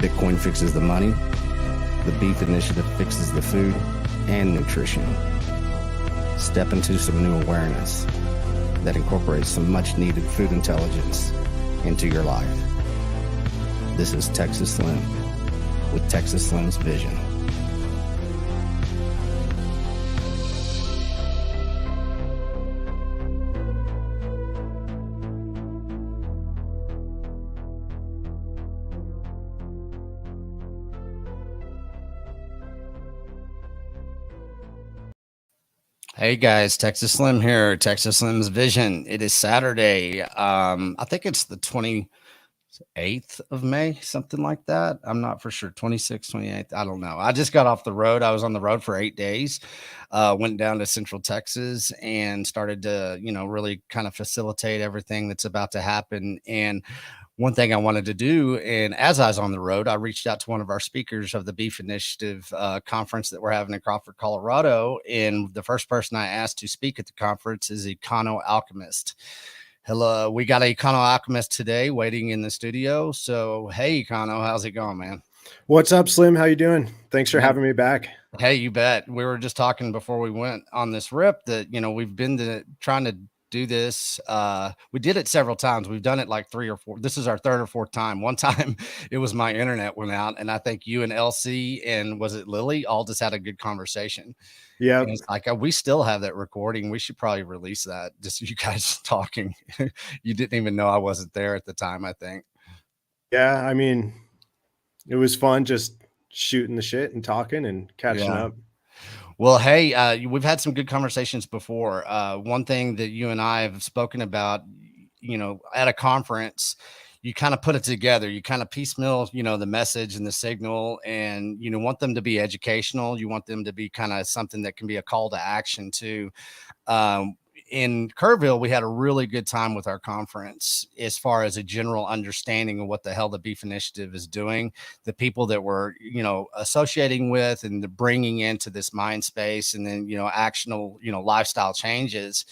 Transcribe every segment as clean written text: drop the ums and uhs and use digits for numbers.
Bitcoin fixes the money. The Beef Initiative fixes the food and nutrition. Step into some new awareness that incorporates some much needed food intelligence into your life. This is Texas Slim with Texas Slim's Vision. Hey guys, Texas Slim here, Texas Slim's Vision. It is Saturday. I think it's the 28th of May, something like that. I'm not for sure. 26th, 28th. I don't know. I just got off the road. I was on the road for 8 days, went down to Central Texas and started to, really kind of facilitate everything that's about to happen. And one thing I wanted to do, and as I was on the road, I reached out to one of our speakers of the Beef Initiative conference that we're having in Crawford, Colorado. And the first person I asked to speak at the conference is Econoalchemist. Hello, we got Econoalchemist today waiting in the studio. So, hey, Econo, how's it going, man? What's up, Slim? How you doing? Thanks for having me back. Hey, you bet. We were just talking before we went on this rip that, we've been trying to do this. We did it several times. We've done it like 3 or 4. This is our 3rd or 4th time. One time it was my internet went out, and I think you and Elsie and was it Lily all just had a good conversation. Yeah. It's like, we still have that recording. We should probably release that. Just you guys talking. You didn't even know I wasn't there at the time, I think. Yeah. I mean, it was fun just shooting the shit and talking and catching up. Well, hey, we've had some good conversations before. One thing that you and I have spoken about, at a conference, you kind of put it together. You kind of piecemeal, the message and the signal, and, want them to be educational. You want them to be kind of something that can be a call to action too. In Kerrville, we had a really good time with our conference as far as a general understanding of what the hell the Beef Initiative is doing, the people that we're, associating with and the bringing into this mind space, and then, actionable, lifestyle changes.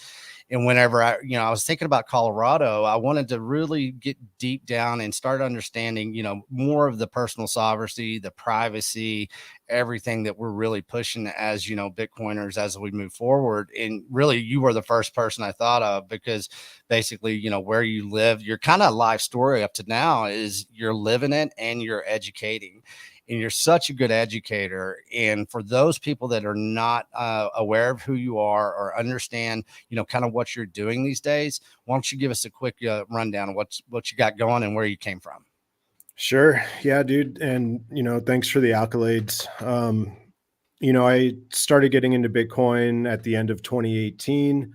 And whenever I was thinking about Colorado, I wanted to really get deep down and start understanding, more of the personal sovereignty, the privacy, everything that we're really pushing as, Bitcoiners as we move forward. And really, you were the first person I thought of because basically, where you live, your kind of life story up to now is you're living it and you're educating. And you're such a good educator. And for those people that are not aware of who you are or understand, kind of what you're doing these days, why don't you give us a quick rundown of what you got going and where you came from? Sure. Yeah, dude. And, thanks for the accolades. I started getting into Bitcoin at the end of 2018,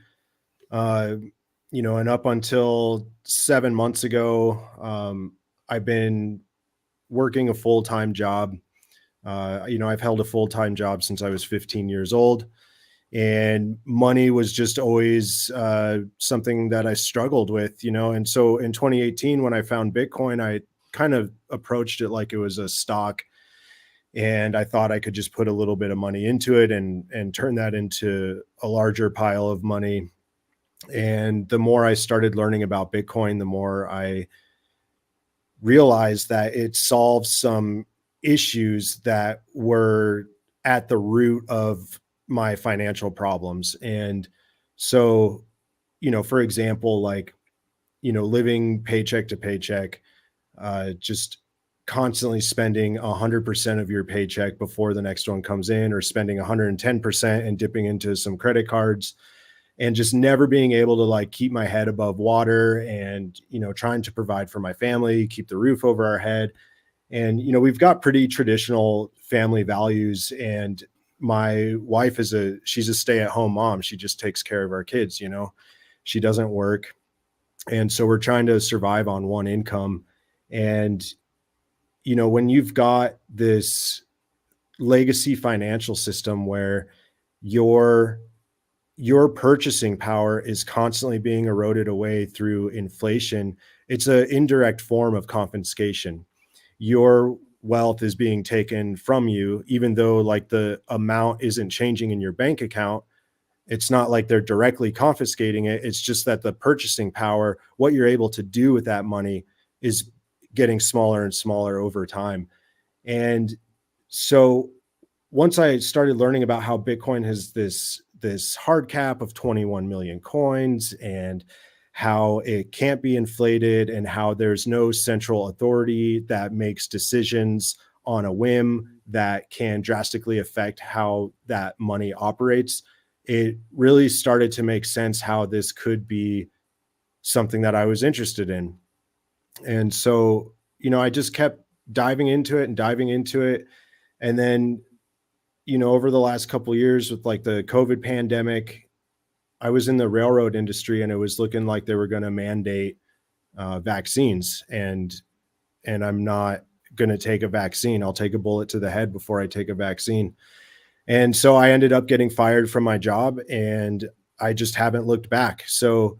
and up until 7 months ago, I've been working a full-time job. I've held a full-time job since I was 15 years old, and money was just always something that I struggled with, and so in 2018, when I found Bitcoin, I kind of approached it like it was a stock, and I thought I could just put a little bit of money into it and turn that into a larger pile of money. And the more I started learning about Bitcoin, the more I realized that it solves some issues that were at the root of my financial problems. And so, for example, living paycheck to paycheck, just constantly spending 100% of your paycheck before the next one comes in, or spending 110% and dipping into some credit cards, and just never being able to keep my head above water and, trying to provide for my family, keep the roof over our head. And, we've got pretty traditional family values, and my wife she's a stay-at-home mom. She just takes care of our kids, she doesn't work. And so we're trying to survive on one income. And, when you've got this legacy financial system where your purchasing power is constantly being eroded away through inflation, it's an indirect form of confiscation. Your wealth is being taken from you, even though the amount isn't changing in your bank account. It's not like they're directly confiscating it. It's just that the purchasing power, what you're able to do with that money, is getting smaller and smaller over time. And so once I started learning about how Bitcoin has this hard cap of 21 million coins, and how it can't be inflated, and how there's no central authority that makes decisions on a whim that can drastically affect how that money operates, it really started to make sense how this could be something that I was interested in. And so, I just kept diving into it and diving into it. And then, over the last couple of years with like the COVID pandemic, I was in the railroad industry, and it was looking like they were going to mandate vaccines. And I'm not going to take a vaccine. I'll take a bullet to the head before I take a vaccine. And so I ended up getting fired from my job, and I just haven't looked back. So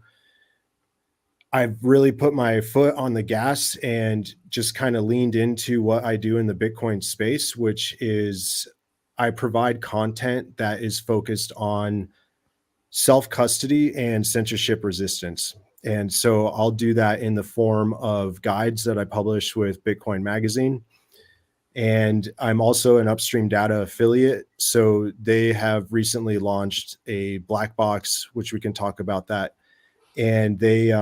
I've really put my foot on the gas and just kind of leaned into what I do in the Bitcoin space, which is I provide content that is focused on self-custody and censorship resistance. And so I'll do that in the form of guides that I publish with Bitcoin Magazine. And I'm also an Upstream Data affiliate. So they have recently launched a black box, which we can talk about that. And they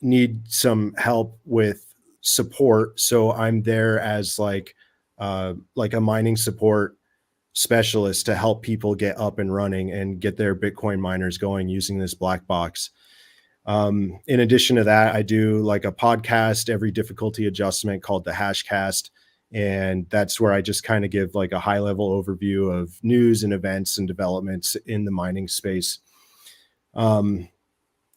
need some help with support. So I'm there as like a mining support specialist to help people get up and running and get their Bitcoin miners going using this black box. In addition to that, I do like a podcast every difficulty adjustment called the Hashcast. And that's where I just kind of give like a high level overview of news and events and developments in the mining space.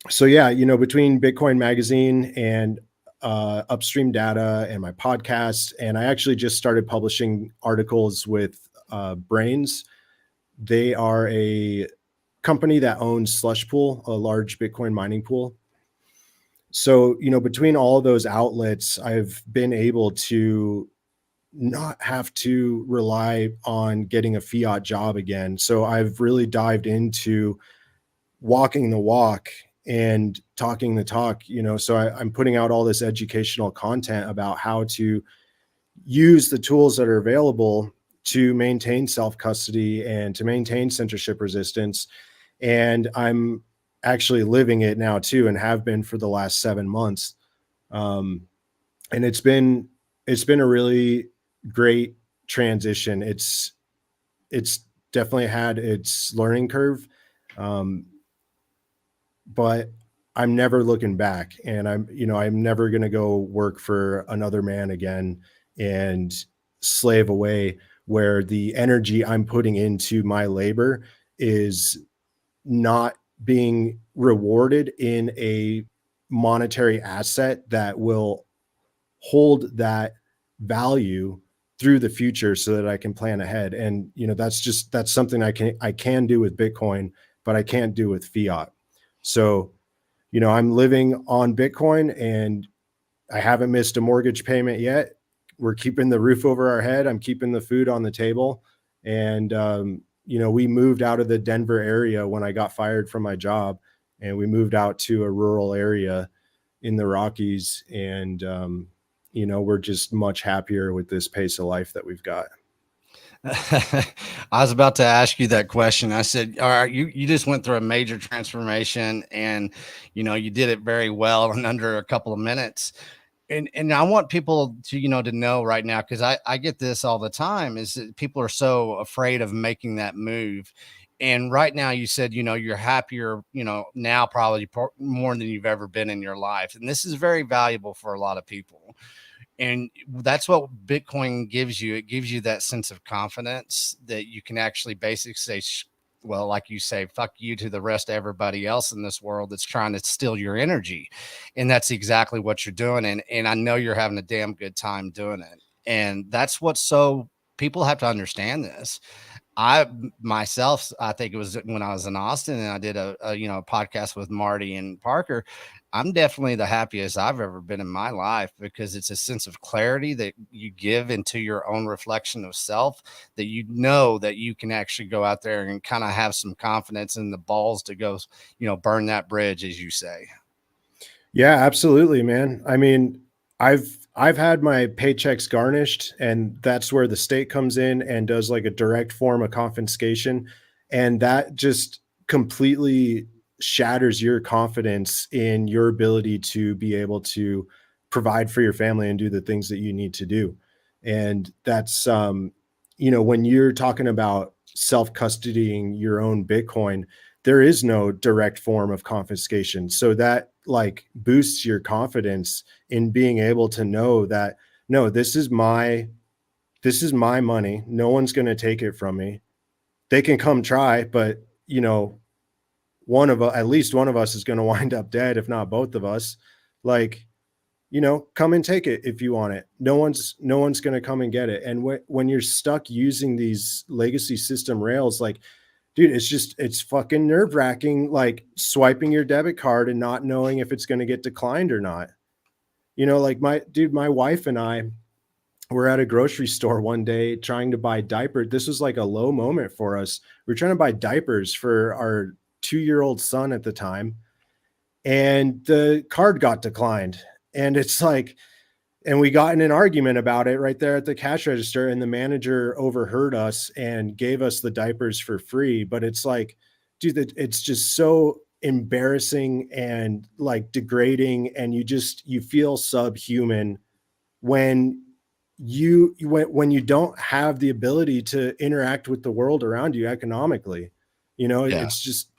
So yeah, between Bitcoin Magazine and Upstream Data and my podcast, and I actually just started publishing articles with Brains. They are a company that owns Slushpool, a large Bitcoin mining pool. So, between all of those outlets, I've been able to not have to rely on getting a fiat job again. So I've really dived into walking the walk and talking the talk, so I'm putting out all this educational content about how to use the tools that are available to maintain self-custody and to maintain censorship resistance. And I'm actually living it now too, and have been for the last 7 months. And it's been a really great transition. It's definitely had its learning curve. But I'm never looking back, and I'm never going to go work for another man again and slave away, where the energy I'm putting into my labor is not being rewarded in a monetary asset that will hold that value through the future so that I can plan ahead. And, that's something I can do with Bitcoin, but I can't do with fiat. So, I'm living on Bitcoin, and I haven't missed a mortgage payment yet. We're keeping the roof over our head. I'm keeping the food on the table. And, we moved out of the Denver area when I got fired from my job, and we moved out to a rural area in the Rockies. And, we're just much happier with this pace of life that we've got. I was about to ask you that question. I said, all right, you just went through a major transformation, and you did it very well in under a couple of minutes. And I want people to, to know right now, because I get this all the time, is that people are so afraid of making that move. And right now you said, you're happier, now probably more than you've ever been in your life. And this is very valuable for a lot of people. And that's what Bitcoin gives you. It gives you that sense of confidence that you can actually basically say, well, like you say, fuck you to the rest of everybody else in this world that's trying to steal your energy. And that's exactly what you're doing. And I know you're having a damn good time doing it. And that's what's so people have to understand this. I myself, I think it was when I was in Austin and I did a podcast with Marty and Parker. I'm definitely the happiest I've ever been in my life, because it's a sense of clarity that you give into your own reflection of self, that that you can actually go out there and kind of have some confidence in the balls to go, burn that bridge, as you say. Yeah, absolutely, man. I mean, I've I've had my paychecks garnished, and that's where the state comes in and does like a direct form of confiscation. And that just completely shatters your confidence in your ability to be able to provide for your family and do the things that you need to do. And that's, when you're talking about self custodying your own Bitcoin, there is no direct form of confiscation. So that like boosts your confidence in being able to know that no, this is my money. No one's going to take it from me. They can come try, but at least one of us is going to wind up dead, if not both of us. Like, come and take it if you want it. No one's going to come and get it. And when you're stuck using these legacy system rails, like, dude, it's fucking nerve wracking, like swiping your debit card and not knowing if it's going to get declined or not. Like my wife and I were at a grocery store one day trying to buy diapers. This was like a low moment for us. We were trying to buy diapers for our 2-year-old son at the time, and the card got declined. And it's like, and we got in an argument about it right there at the cash register, and the manager overheard us and gave us the diapers for free. But it's like, dude, it's just so embarrassing and like degrading, and you feel subhuman when when you don't have the ability to interact with the world around you economically. Yeah. It's just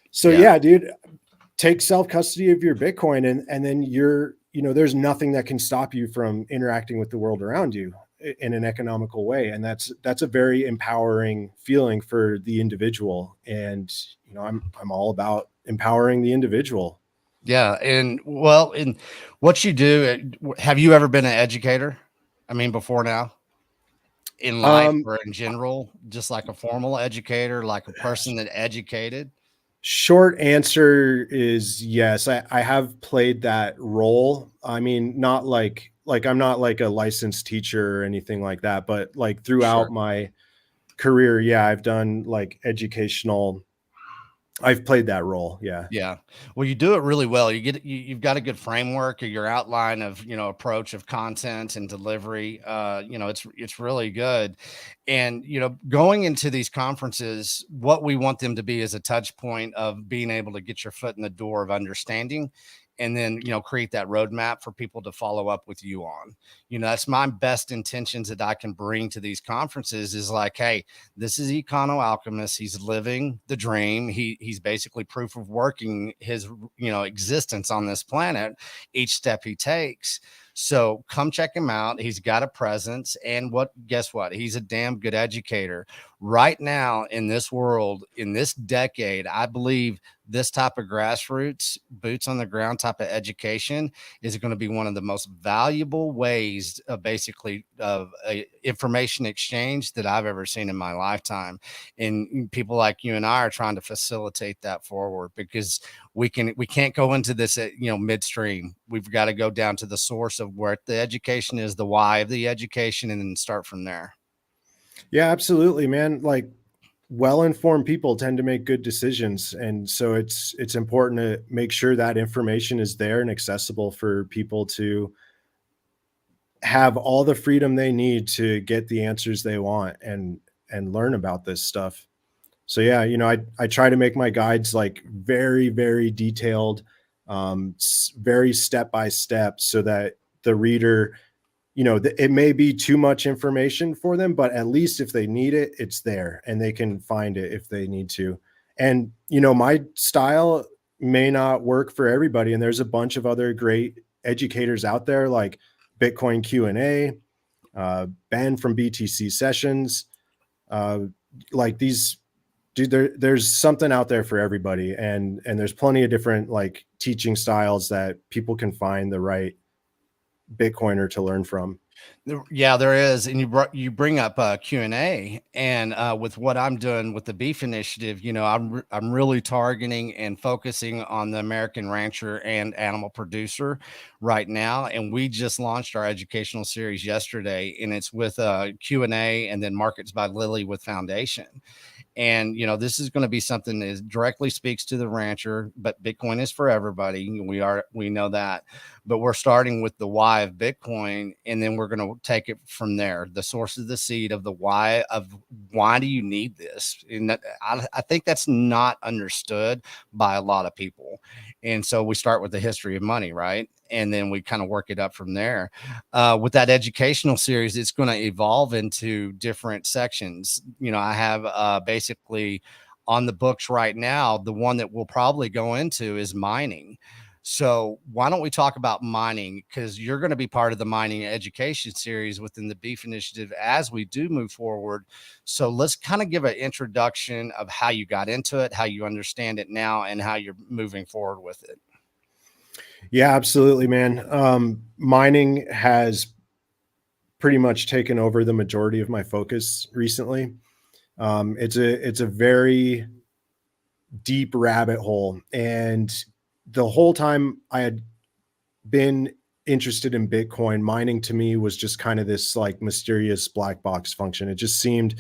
so, Yeah. yeah, dude, take self custody of your Bitcoin, and then there's nothing that can stop you from interacting with the world around you in an economical way. And that's a very empowering feeling for the individual. And I'm all about empowering the individual. Yeah. And well, in what you do, have you ever been an educator? I mean, before now in life Um or in general, just like a formal educator, like a person that educated? Short answer is yes. I have played that role. I mean, not like I'm not like a licensed teacher or anything like that, but like Sure. throughout my career, yeah, I've played that role. Yeah. Yeah. Well, you do it really well. You've got a good framework or your outline of, approach of content and delivery. It's really good. And, going into these conferences, what we want them to be is a touch point of being able to get your foot in the door of understanding, and then, create that roadmap for people to follow up with you on. That's my best intentions that I can bring to these conferences is like, hey, this is Econoalchemist. He's living the dream. He's basically proof of working his existence on this planet. Each step he takes. So come check him out. He's got a presence, and guess what? He's a damn good educator. Right now in this world, in this decade, I believe this type of grassroots, boots on the ground type of education is going to be one of the most valuable ways of basically of information exchange that I've ever seen in my lifetime. And people like you and I are trying to facilitate that forward, because we can't go into this at, midstream. We've got to go down to the source of where the education is, the why of the education, and then start from there. Yeah, absolutely, man. Like, well-informed people tend to make good decisions, and so it's important to make sure that information is there and accessible for people to have all the freedom they need to get the answers they want and learn about this stuff. So yeah, I try to make my guides like very, very detailed, very step by step, so that the reader, it may be too much information for them, but at least if they need it, it's there and they can find it if they need to. And my style may not work for everybody, and there's a bunch of other great educators out there like Bitcoin Q&A, Ben from BTC Sessions, uh, like these. Dude, there's something out there for everybody, and there's plenty of different like teaching styles that people can find the right Bitcoiner to learn from. Yeah, there is, and you bring up Q&A, and with what I'm doing with the beef initiative, I'm really targeting and focusing on the American rancher and animal producer right now, and we just launched our educational series yesterday, and it's with Q&A and then Markets by Lily with Foundation. And, this is going to be something that directly speaks to the rancher, but Bitcoin is for everybody. We know that, but we're starting with the why of Bitcoin. And then we're going to take it from there. The source of the seed of the why of why do you need this? And I think that's not understood by a lot of people. And so we start with the history of money, right? And then we kind of work it up from there. With that educational series, it's going to evolve into different sections. I have basically on the books right now, the one that we'll probably go into is mining. So why don't we talk about mining? Because you're going to be part of the mining education series within the Beef Initiative as we do move forward. So let's kind of give an introduction of how you got into it, how you understand it now, and how you're moving forward with it. Yeah, absolutely, man. Mining has pretty much taken over the majority of my focus recently. It's a very deep rabbit hole, and the whole time I had been interested in Bitcoin, mining to me was just kind of this like mysterious black box function. It just seemed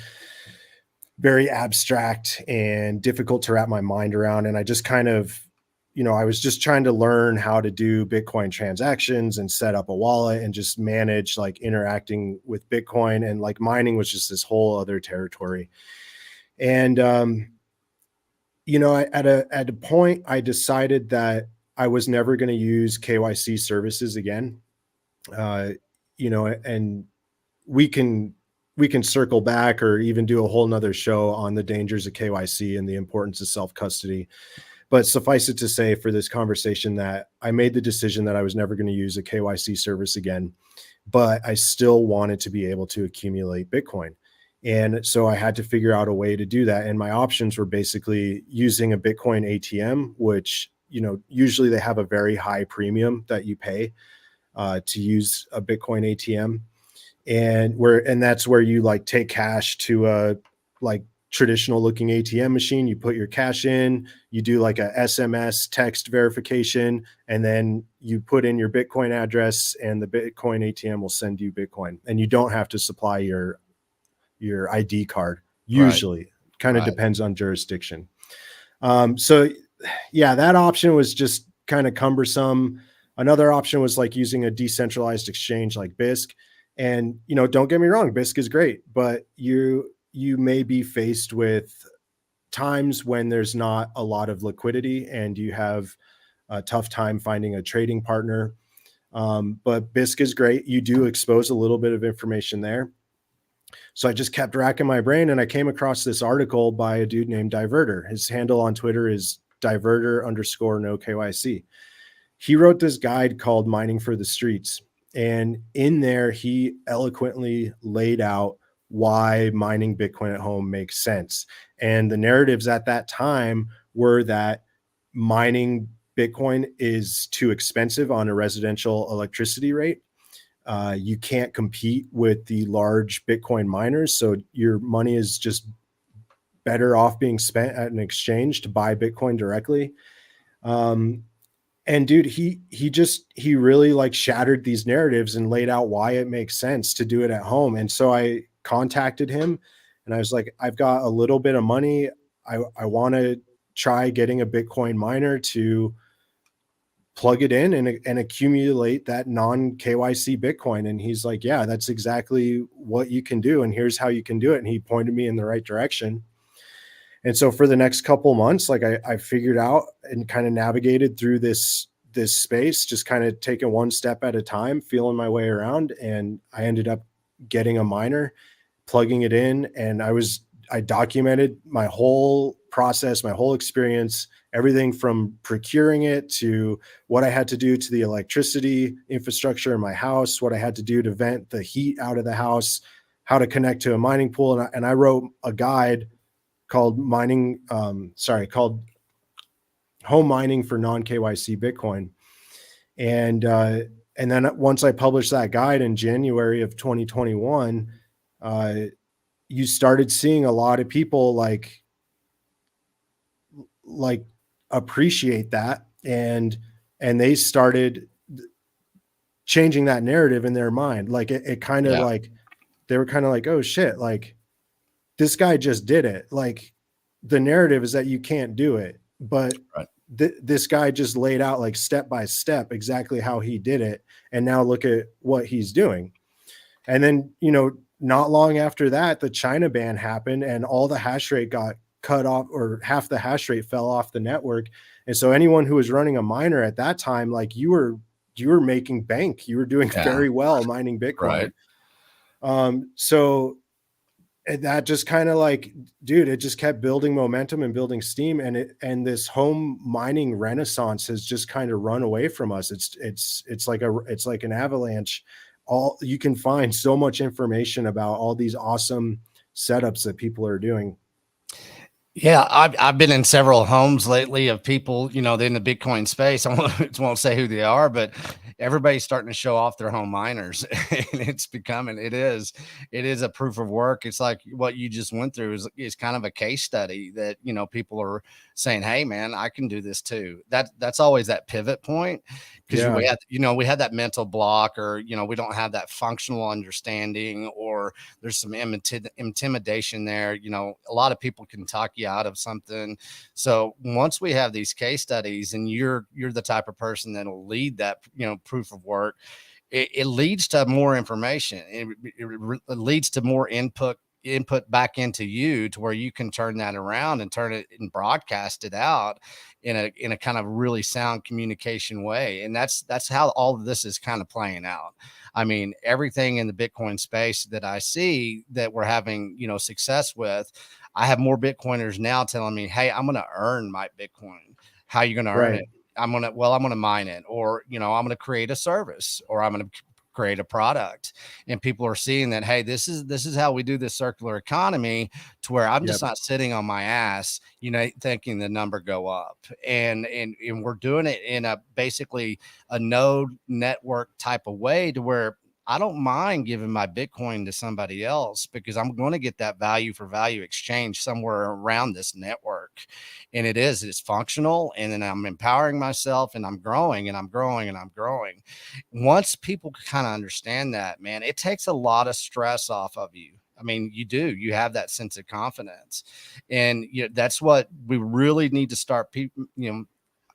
very abstract and difficult to wrap my mind around. And I just kind of, I was just trying to learn how to do Bitcoin transactions and set up a wallet and just manage like interacting with Bitcoin. And like mining was just this whole other territory. And, at a point, I decided that I was never going to use KYC services again. And we can circle back or even do a whole nother show on the dangers of KYC and the importance of self-custody. But suffice it to say for this conversation that I made the decision that I was never going to use a KYC service again, but I still wanted to be able to accumulate Bitcoin. And so I had to figure out a way to do that. And my options were basically using a Bitcoin ATM, which, usually they have a very high premium that you pay to use a Bitcoin ATM. And that's where you like take cash to a like traditional looking ATM machine. You put your cash in, you do like a SMS text verification, and then you put in your Bitcoin address and the Bitcoin ATM will send you Bitcoin. And you don't have to supply your ID card. Usually, Right. kind of depends on jurisdiction. So yeah, that option was just kind of cumbersome. Another option was like using a decentralized exchange like BISC. And, don't get me wrong, BISC is great, but you may be faced with times when there's not a lot of liquidity and you have a tough time finding a trading partner. But BISC is great. You do expose a little bit of information there. So I just kept racking my brain and I came across this article by a dude named Diverter. His handle on Twitter is Diverter_no KYC. He wrote this guide called Mining for the Streets. And in there, he eloquently laid out why mining Bitcoin at home makes sense. And the narratives at that time were that mining Bitcoin is too expensive on a residential electricity rate. You can't compete with the large Bitcoin miners. So your money is just better off being spent at an exchange to buy Bitcoin directly. And dude, he really like shattered these narratives and laid out why it makes sense to do it at home. And so I contacted him and I was like, I've got a little bit of money. I want to try getting a Bitcoin miner to plug it in and accumulate that non KYC Bitcoin. And he's like, yeah, that's exactly what you can do. And here's how you can do it. And he pointed me in the right direction. And so for the next couple months, like I figured out and kind of navigated through this space, just kind of taking one step at a time, feeling my way around. And I ended up getting a miner, plugging it in. And I documented my whole process, my whole experience, everything from procuring it to what I had to do to the electricity infrastructure in my house, what I had to do to vent the heat out of the house, how to connect to a mining pool. And I wrote a guide called called Home Mining for Non-KYC Bitcoin. And then once I published that guide in January of 2021, you started seeing a lot of people like appreciate that. And they started changing that narrative in their mind. Like it kind of like, they were kind of like, oh shit, like this guy just did it. Like the narrative is that you can't do it, but Right. this guy just laid out like step by step exactly how he did it, and now look at what he's doing. And then, not long after that, the China ban happened and all the hash rate got cut off, or half the hash rate fell off the network. And so anyone who was running a miner at that time, like you were making bank, you were doing Yeah. very well mining Bitcoin. Right. So that just kind of like, dude, it just kept building momentum and building steam, and this home mining renaissance has just kind of run away from us. It's like an avalanche. All you can find so much information about all these awesome setups that people are doing. Yeah, I've been in several homes lately of people, in the Bitcoin space. I won't say who they are, but everybody's starting to show off their home miners, and it is a proof of work. It's like what you just went through is kind of a case study that people are saying, "Hey, man, I can do this too." That's always that pivot point, because Yeah, we had that mental block, or we don't have that functional understanding, or there's some intimidation there. A lot of people can talk you out of something. So once we have these case studies, and you're the type of person that'll lead that proof of work, it leads to more information. It leads to more input back into you, to where you can turn that around and turn it and broadcast it out in a kind of really sound communication way. And that's how all of this is kind of playing out. I mean, everything in the Bitcoin space that I see that we're having success with, I have more Bitcoiners now telling me, "Hey, I'm going to earn my Bitcoin." How are you going to earn right, it? I'm going to mine it, or I'm going to create a service, or I'm going to create a product. And people are seeing that, hey, this is how we do this circular economy, to where I'm yep, just not sitting on my ass, thinking the number go up. And we're doing it in a basically a node network type of way, to where I don't mind giving my Bitcoin to somebody else, because I'm going to get that value for value exchange somewhere around this network. And it's functional. And then I'm empowering myself, and I'm growing and I'm growing and I'm growing. Once people kind of understand that, man, it takes a lot of stress off of you. I mean, you have that sense of confidence. And that's what we really need to start people,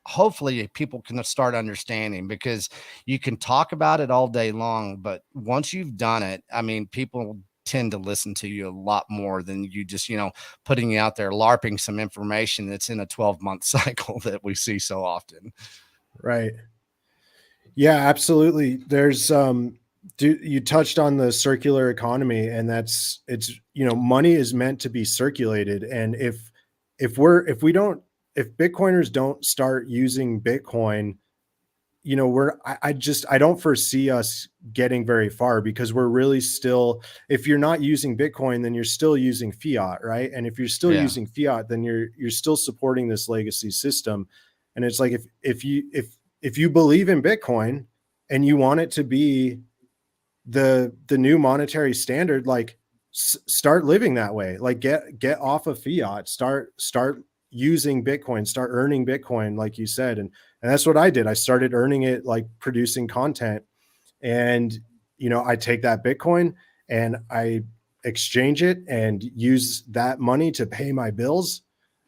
hopefully people can start understanding, because you can talk about it all day long, but once you've done it, I mean, people tend to listen to you a lot more than you just, putting out there, LARPing some information that's in a 12-month cycle that we see so often. right. Yeah, absolutely. There's you touched on the circular economy, and money is meant to be circulated. And if Bitcoiners don't start using Bitcoin, I don't foresee us getting very far, because we're really still, if you're not using Bitcoin, then you're still using fiat, right? And if you're still Yeah. using fiat, then you're still supporting this legacy system. And it's like, if you believe in Bitcoin and you want it to be the new monetary standard, like start living that way. Like get off of fiat, start using Bitcoin, start earning Bitcoin, like you said. And that's what I did. I started earning it, like producing content. And I take that Bitcoin and I exchange it and use that money to pay my bills.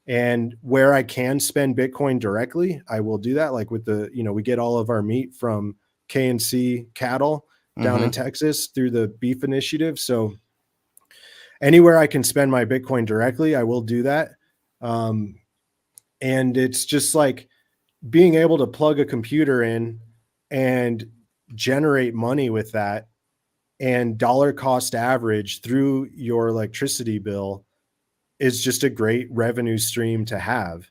And where I can spend Bitcoin directly, I will do that. Like with we get all of our meat from KNC cattle down in Mm-hmm. Texas through the beef initiative. So anywhere I can spend my Bitcoin directly, I will do that. And it's just like being able to plug a computer in and generate money with that, and dollar cost average through your electricity bill is just a great revenue stream to have.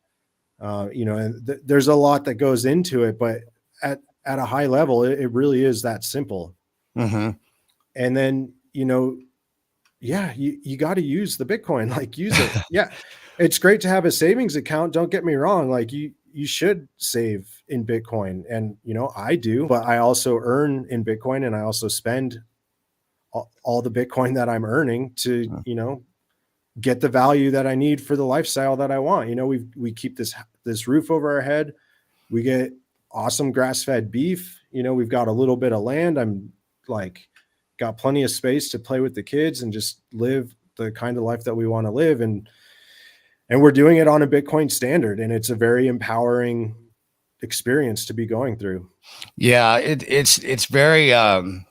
And there's a lot that goes into it, but at a high level, it really is that simple. Mm-hmm. And then, yeah, you got to use the Bitcoin, like use it. Yeah. It's great to have a savings account. Don't get me wrong. Like you should save in Bitcoin, and, I do, but I also earn in Bitcoin, and I also spend all the Bitcoin that I'm earning to, get the value that I need for the lifestyle that I want. We keep this roof over our head. We get awesome grass-fed beef. We've got a little bit of land. I'm like, got plenty of space to play with the kids and just live the kind of life that we want to live. And And we're doing it on a Bitcoin standard, and it's a very empowering experience to be going through. Yeah, it's very um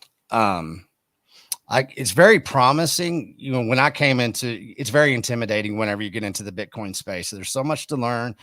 it's very promising. You know, when I came into, it's very intimidating whenever you get into the Bitcoin space. There's so much to learn.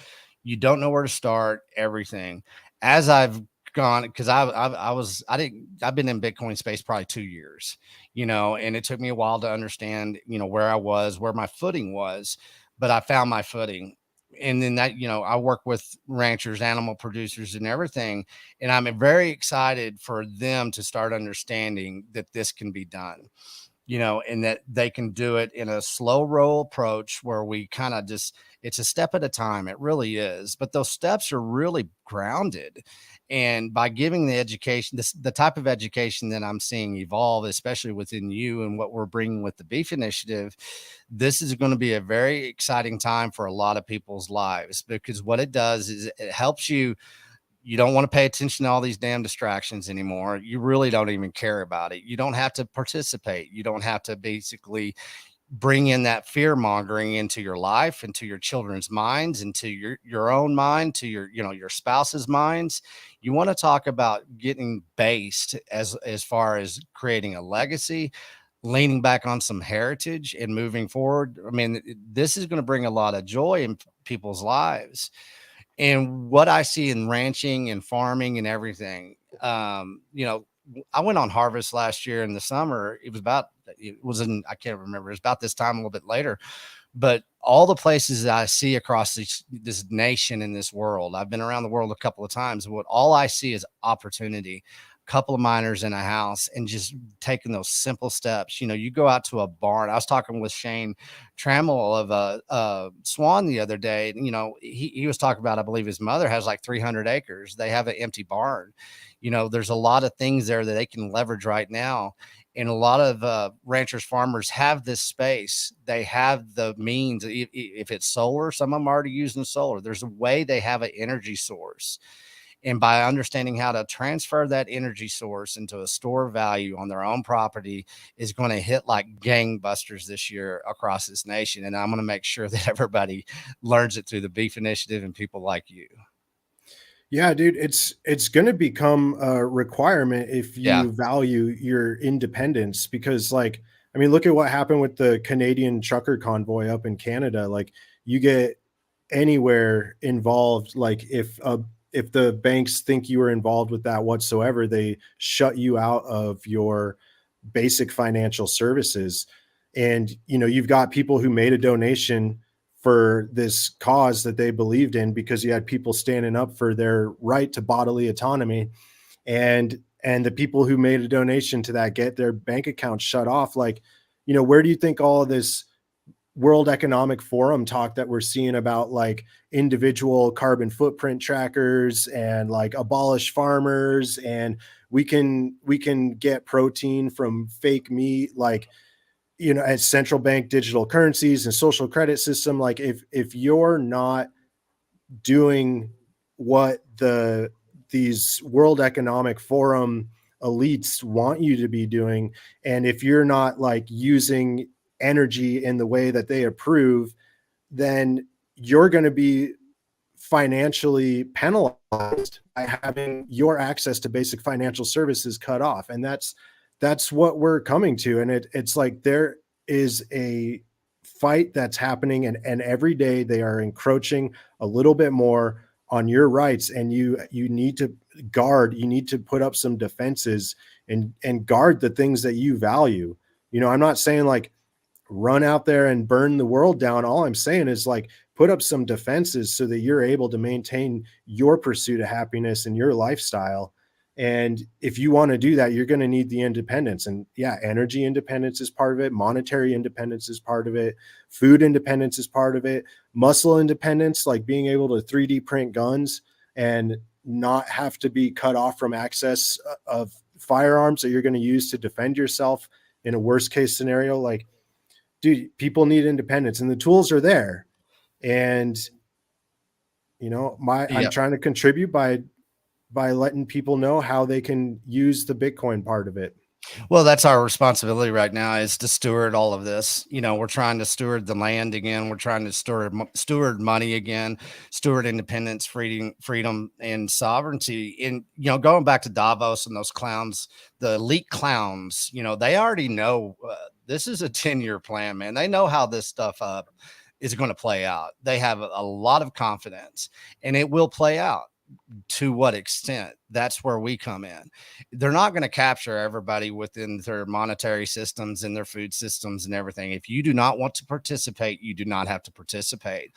You don't know where to start, everything. As I've gone, because I've been in Bitcoin space probably 2 years, you know, and it took me a while to understand, you know, where I was, where my footing was, but I found my footing. And then that, you know, I work with ranchers, animal producers, and everything. And I'm very excited for them to start understanding that this can be done, you know, and that they can do it in a slow roll approach where we kind of just, it's a step at a time. It really is. But those steps are really grounded. And by giving the education, the type of education that I'm seeing evolve, especially within you and what we're bringing with the Beef Initiative, this is going to be a very exciting time for a lot of people's lives, because what it does is it helps you. You don't want to pay attention to all these damn distractions anymore. You really don't even care about it. You don't have to participate. You don't have to basically bring in that fear mongering into your life, into your children's minds, into your own mind, to your, you know, your spouse's minds. You want to talk about getting based as far as creating a legacy, leaning back on some heritage and moving forward. I mean, this is going to bring a lot of joy in people's lives. And what I see in ranching and farming and everything, you know, I went on harvest last year in the summer. It was in, I can't remember, it was about this time, a little bit later, but all the places that I see across this nation and this world, I've been around the world a couple of times. What all I see is opportunity. A couple of miners in a house and just taking those simple steps. You know, you go out to a barn. I was talking with Shane Trammell of Swan the other day. You know, he was talking about, I believe his mother has like 300 acres. They have an empty barn. You know, there's a lot of things there that they can leverage right now. And a lot of ranchers, farmers have this space. They have the means. If it's solar, some of them are already using solar. There's a way they have an energy source. And by understanding how to transfer that energy source into a store of value on their own property is going to hit like gangbusters this year across this nation. And I'm going to make sure that everybody learns it through the Beef Initiative and people like you. Yeah, dude, it's going to become a requirement if Yeah. you value your independence, because like, I mean, look at what happened with the Canadian trucker convoy up in Canada. Like, you get anywhere involved, like if the banks think you were involved with that whatsoever, they shut you out of your basic financial services. And you know, you've got people who made a donation for this cause that they believed in, because you had people standing up for their right to bodily autonomy, and the people who made a donation to that get their bank accounts shut off. Like, you know, where do you think all of this World Economic Forum talk that we're seeing about like individual carbon footprint trackers and like abolish farmers, and we can get protein from fake meat, like, you know, as central bank digital currencies and social credit system, like if you're not doing what these World Economic Forum elites want you to be doing, and if you're not like using energy in the way that they approve, then you're going to be financially penalized by having your access to basic financial services cut off. And that's what we're coming to. And it's like there is a fight that's happening, and every day they are encroaching a little bit more on your rights, and you need to guard, you need to put up some defenses and guard the things that you value. You know, I'm not saying like run out there and burn the world down. All I'm saying is like put up some defenses so that you're able to maintain your pursuit of happiness and your lifestyle. And if you want to do that, you're going to need the independence. And yeah, energy independence is part of it. Monetary independence is part of it. Food independence is part of it. Muscle independence, like being able to 3D print guns and not have to be cut off from access of firearms that you're going to use to defend yourself in a worst case scenario. Like, dude, people need independence, and the tools are there. And you know, I'm trying to contribute by letting people know how they can use the Bitcoin part of it. Well, that's our responsibility right now, is to steward all of this. We're trying to steward the land again. We're trying to steward money again, steward independence, freedom, and sovereignty. And going back to Davos and those clowns, the elite clowns, they already know this is a 10-year plan, man. They know how this stuff is going to play out. They have a lot of confidence, and it will play out. To what extent? That's where we come in. They're not going to capture everybody within their monetary systems and their food systems and everything. If you do not want to participate, you do not have to participate.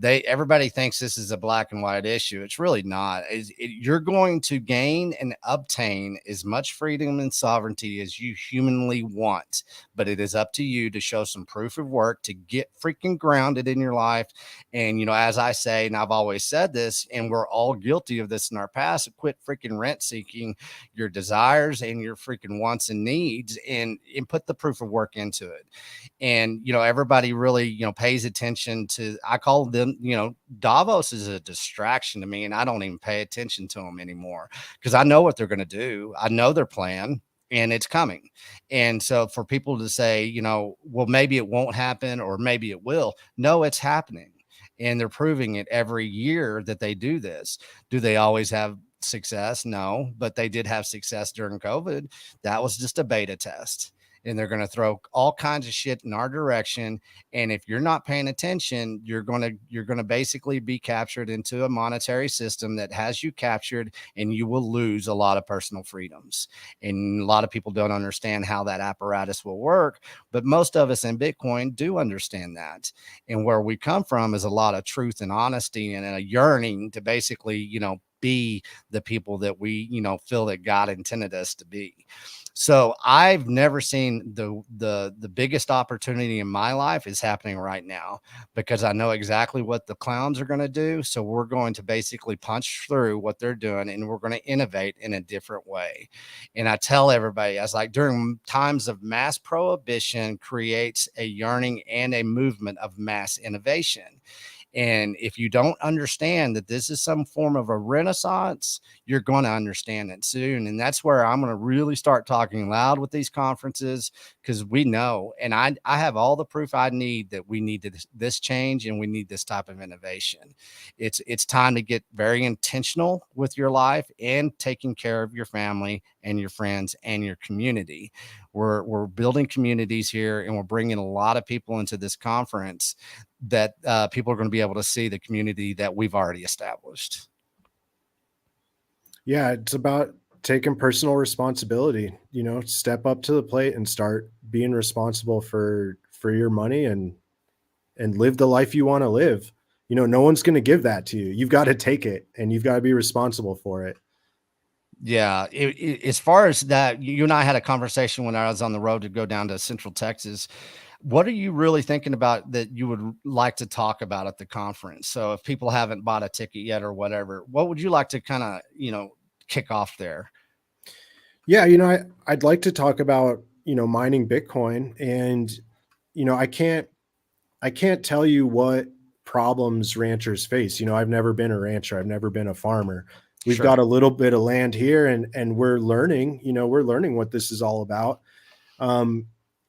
Everybody thinks this is a black and white issue. It's really not. You're going to gain and obtain as much freedom and sovereignty as you humanly want, but it is up to you to show some proof of work, to get freaking grounded in your life. And as I say, and I've always said this, and we're all guilty of this in our past, quit freaking rent seeking your desires and your freaking wants and needs, and put the proof of work into it. And everybody really pays attention to, I call them, Davos is a distraction to me, and I don't even pay attention to them anymore, because I know what they're going to do. I know their plan, and it's coming. And so for people to say, well, maybe it won't happen, or maybe it will, no, it's happening. And they're proving it every year that they do this. Do they always have success? No, but they did have success during COVID. That was just a beta test. And they're going to throw all kinds of shit in our direction. And if you're not paying attention, you're going to basically be captured into a monetary system that has you captured, and you will lose a lot of personal freedoms. And a lot of people don't understand how that apparatus will work, but most of us in Bitcoin do understand that. And where we come from is a lot of truth and honesty, and a yearning to basically, be the people that we, feel that God intended us to be. So I've never seen the biggest opportunity in my life is happening right now, because I know exactly what the clowns are going to do. So we're going to basically punch through what they're doing, and we're going to innovate in a different way. And I tell everybody, I was like, during times of mass prohibition creates a yearning and a movement of mass innovation. And if you don't understand that this is some form of a renaissance, you're going to understand it soon. And that's where I'm going to really start talking loud with these conferences, because we know, and I have all the proof I need that we need this change, and we need this type of innovation. It's time to get very intentional with your life and taking care of your family and your friends and your community. We're building communities here, and we're bringing a lot of people into this conference that people are going to be able to see the community that we've already established. Yeah, it's about taking personal responsibility, step up to the plate and start being responsible for your money, and live the life you want to live. No one's going to give that to you. You've got to take it, and you've got to be responsible for it. Yeah. As far as that, you and I had a conversation when I was on the road to go down to Central Texas. What are you really thinking about that you would like to talk about at the conference? So if people haven't bought a ticket yet or whatever, what would you like to kind of, kick off there? Yeah, I'd like to talk about, mining Bitcoin, and, I can't tell you what problems ranchers face. I've never been a rancher. I've never been a farmer. We've Sure. got a little bit of land here, and we're learning, what this is all about.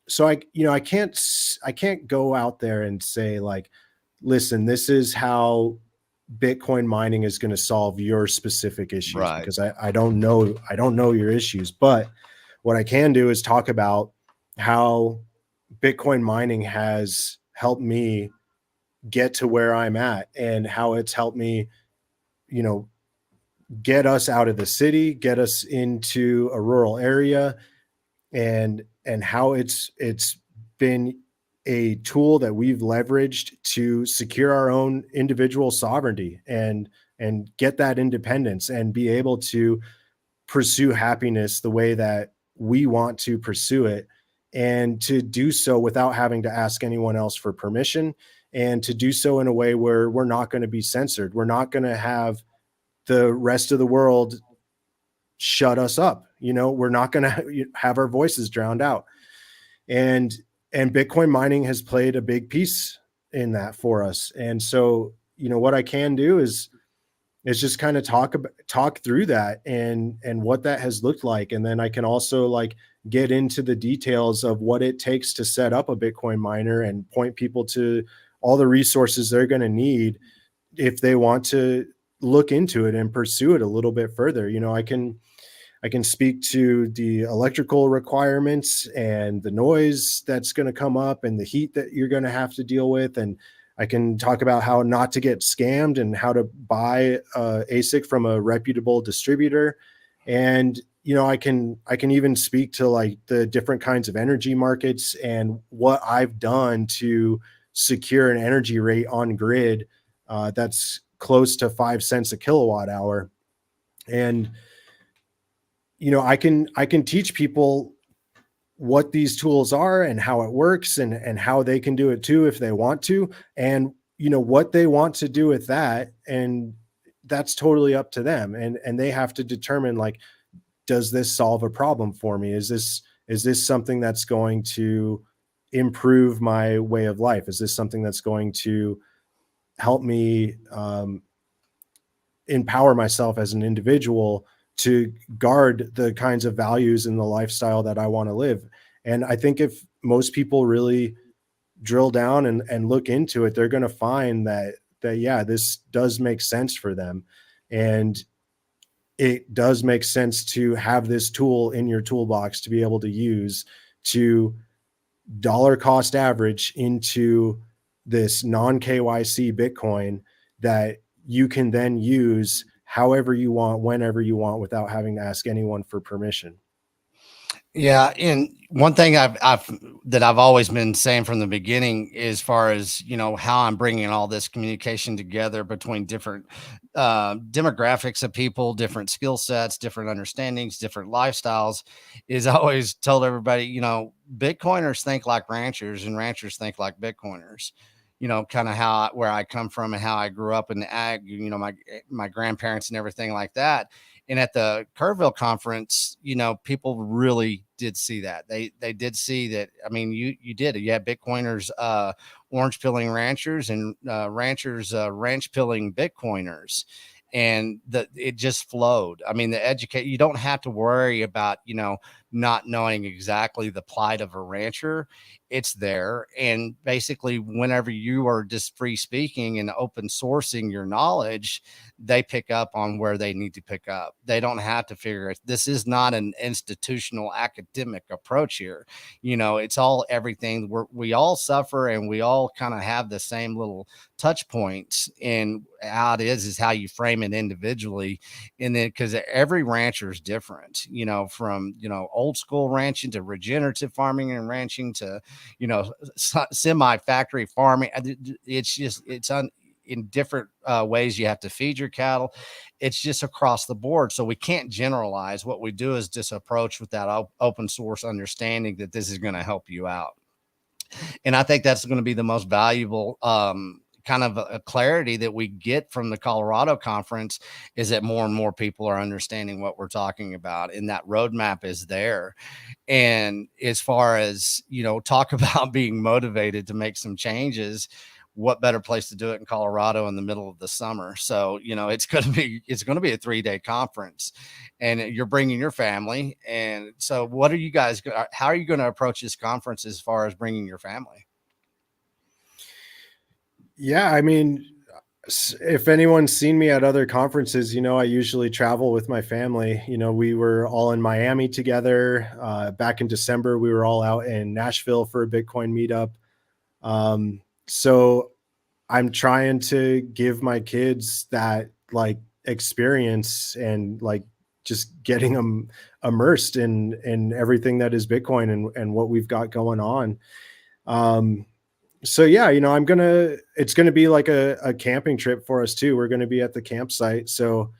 So I can't go out there and say, like, listen, this is how Bitcoin mining is going to solve your specific issues, Right. because I don't know your issues. But what I can do is talk about how Bitcoin mining has helped me get to where I'm at, and how it's helped me, get us out of the city, get us into a rural area, and how it's been a tool that we've leveraged to secure our own individual sovereignty, and get that independence, and be able to pursue happiness the way that we want to pursue it, and to do so without having to ask anyone else for permission, and to do so in a way where we're not going to be censored. We're not going to have the rest of the world shut us up. We're not going to have our voices drowned out. And Bitcoin mining has played a big piece in that for us. And so, what I can do is just kind of talk through that, and what that has looked like. And then I can also, like, get into the details of what it takes to set up a Bitcoin miner and point people to all the resources they're going to need if they want to look into it and pursue it a little bit further. I can speak to the electrical requirements and the noise that's going to come up and the heat that you're going to have to deal with. And I can talk about how not to get scammed and how to buy a ASIC from a reputable distributor. And I can even speak to like the different kinds of energy markets and what I've done to secure an energy rate on grid that's close to 5 cents a kilowatt hour. And I can teach people what these tools are and how it works and how they can do it too if they want to, and what they want to do with that, and that's totally up to them, and they have to determine, like, does this solve a problem for me? Is this something that's going to improve my way of life? Is this something that's going to help me empower myself as an individual to guard the kinds of values and the lifestyle that I want to live? And I think if most people really drill down and look into it, they're going to find that yeah, this does make sense for them. And it does make sense to have this tool in your toolbox to be able to use to dollar cost average into this non KYC Bitcoin that you can then use however you want, whenever you want, without having to ask anyone for permission. Yeah, and one thing I've always been saying from the beginning, as far as how I'm bringing all this communication together between different demographics of people, different skill sets, different understandings, different lifestyles, is I always told everybody, Bitcoiners think like ranchers, and ranchers think like Bitcoiners. Kind of where I come from and how I grew up in the ag. My grandparents and everything like that. And at the Kerrville conference, people really did see that. They did see that. I mean, you did. You had Bitcoiners, orange pilling ranchers, and ranchers, ranch pilling Bitcoiners, and it just flowed. I mean, you don't have to worry about not knowing exactly the plight of a rancher. It's there, and basically, whenever you are just free speaking and open sourcing your knowledge, they pick up on where they need to pick up. They don't have to figure it. This is not an institutional academic approach here. It's all everything. We all suffer, and we all kind of have the same little touch points. And how it is how you frame it individually. And then, because every rancher is different, from, old school ranching to regenerative farming and ranching to, semi factory farming. In different ways you have to feed your cattle. It's just across the board. So we can't generalize. What we do is just approach with that open source understanding that this is going to help you out. And I think that's going to be the most valuable kind of a clarity that we get from the Colorado conference, is that more and more people are understanding what we're talking about, and that roadmap is there. And as far as, talk about being motivated to make some changes, what better place to do it in Colorado in the middle of the summer? So, it's going to be a 3-day conference, and you're bringing your family. And so how are you going to approach this conference as far as bringing your family? Yeah, I mean, if anyone's seen me at other conferences, I usually travel with my family. We were all in Miami together. Back in December, we were all out in Nashville for a Bitcoin meetup. So I'm trying to give my kids that, like, experience and, like, just getting them immersed in everything that is Bitcoin and what we've got going on. So yeah, it's gonna be like a camping trip for us too. We're gonna be at the campsite. So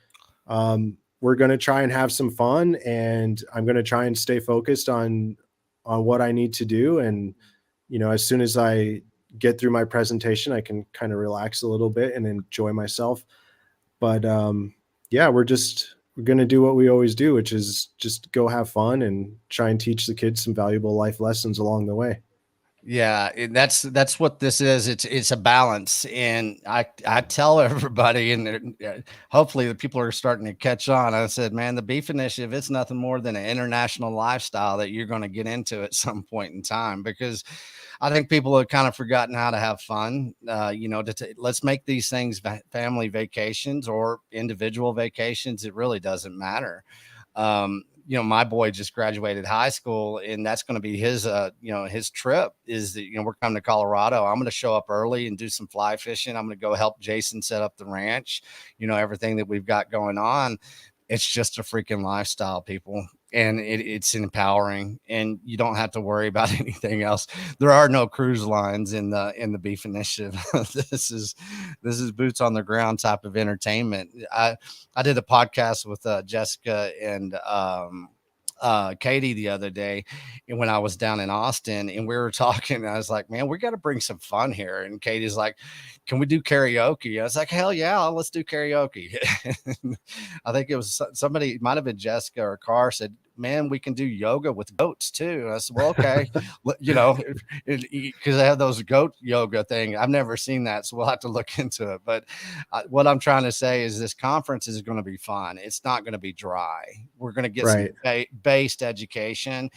we're gonna try and have some fun, and I'm gonna try and stay focused on what I need to do. And as soon as I get through my presentation, I can kind of relax a little bit and enjoy myself. But yeah, we're gonna do what we always do, which is just go have fun and try and teach the kids some valuable life lessons along the way. Yeah, that's what this is. It's a balance, and I tell everybody, and hopefully the people are starting to catch on. I said, man, the beef initiative, it's nothing more than an international lifestyle that you're going to get into at some point in time, because I think people have kind of forgotten how to have fun. Let's make these things family vacations or individual vacations. It really doesn't matter. My boy just graduated high school, and that's going to be his trip is that, we're coming to Colorado. I'm going to show up early and do some fly fishing. I'm going to go help Jason set up the ranch, everything that we've got going on. It's just a freaking lifestyle, people. And it's empowering, and you don't have to worry about anything else. There are no cruise lines in the beef initiative. This is boots on the ground type of entertainment. I did a podcast with Jessica and Katie the other day, and when I was down in Austin, and we were talking, I was like, man, we got to bring some fun here. And Katie's like, can we do karaoke? I was like, hell yeah, let's do karaoke. I think it was somebody, it might have been Jessica or Carr, said, man, we can do yoga with goats too. And I said, well, okay. Because I have those goat yoga thing. I've never seen that, so we'll have to look into it. But what I'm trying to say is this conference is going to be fun. It's not going to be dry. We're going to get some Right. based education.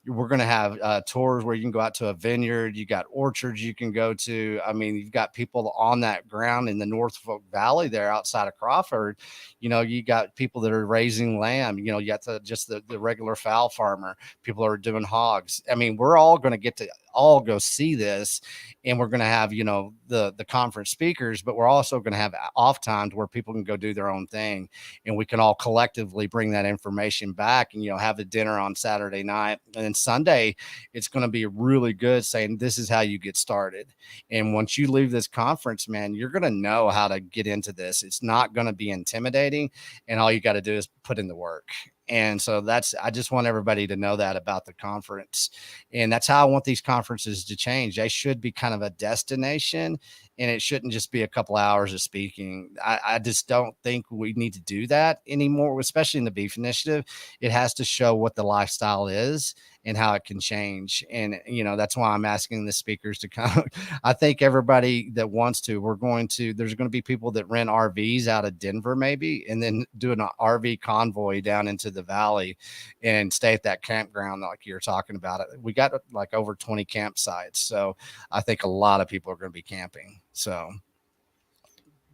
We're going to have tours where you can go out to a vineyard. You got orchards you can go to. I mean, you've got people on that ground in the Norfolk Valley there outside of Crawford. You got people that are raising lamb. You got the regular fowl farmer. People are doing hogs. I mean, we're all going to get to all go see this, and we're going to have the conference speakers, but we're also going to have off times where people can go do their own thing, and we can all collectively bring that information back, and have a dinner on Saturday night, and then Sunday it's going to be really good, saying this is how you get started. And once you leave this conference, man, you're going to know how to get into this. It's not going to be intimidating, and all you got to do is put in the work. And so I just want everybody to know that about the conference. And that's how I want these conferences to change. They should be kind of a destination, and it shouldn't just be a couple hours of speaking. I just don't think we need to do that anymore, especially in the beef initiative. It has to show what the lifestyle is and how it can change. And, that's why I'm asking the speakers to come. I think everybody that wants to, there's going to be people that rent RVs out of Denver, maybe, and then do an RV convoy down into the valley and stay at that campground like you're talking about it. We got like over 20 campsites. So I think a lot of people are going to be camping. So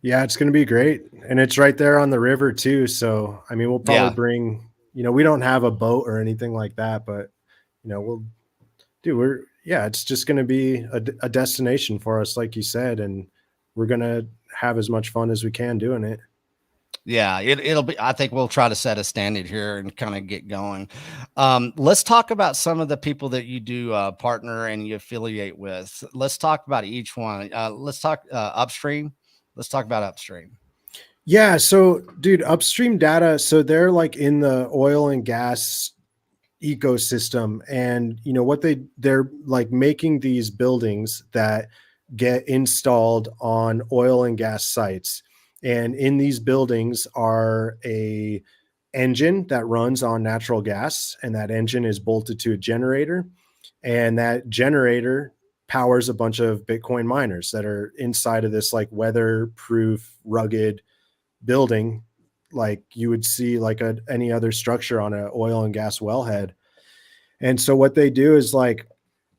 Yeah, it's going to be great. And it's right there on the river too. So, I mean, we'll probably yeah, bring, we don't have a boat or anything like that, but, it's just going to be a destination for us, like you said, and we're going to have as much fun as we can doing it. yeah, it'll be, I think we'll try to set a standard here and kind of get going. Let's talk about some of the people that you do partner and you affiliate with. Let's talk about each one. Let's talk upstream. Let's talk about upstream. Yeah. So, dude, Upstream Data. So they're like in the oil and gas ecosystem, and they're like making these buildings that get installed on oil and gas sites. And in these buildings are a engine that runs on natural gas, and that engine is bolted to a generator, and that generator powers a bunch of Bitcoin miners that are inside of this like weatherproof, rugged building, like you would see like any other structure on an oil and gas wellhead. And so what they do is like,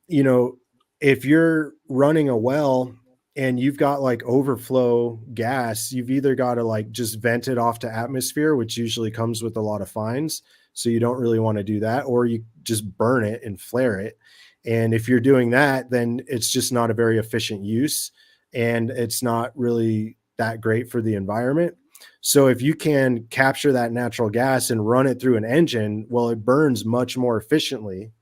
if you're running a well and you've got like overflow gas, you've either got to like just vent it off to atmosphere, which usually comes with a lot of fines. So you don't really want to do that, or you just burn it and flare it. And if you're doing that, then it's just not a very efficient use, and it's not really that great for the environment. So if you can capture that natural gas and run it through an engine, well, it burns much more efficiently.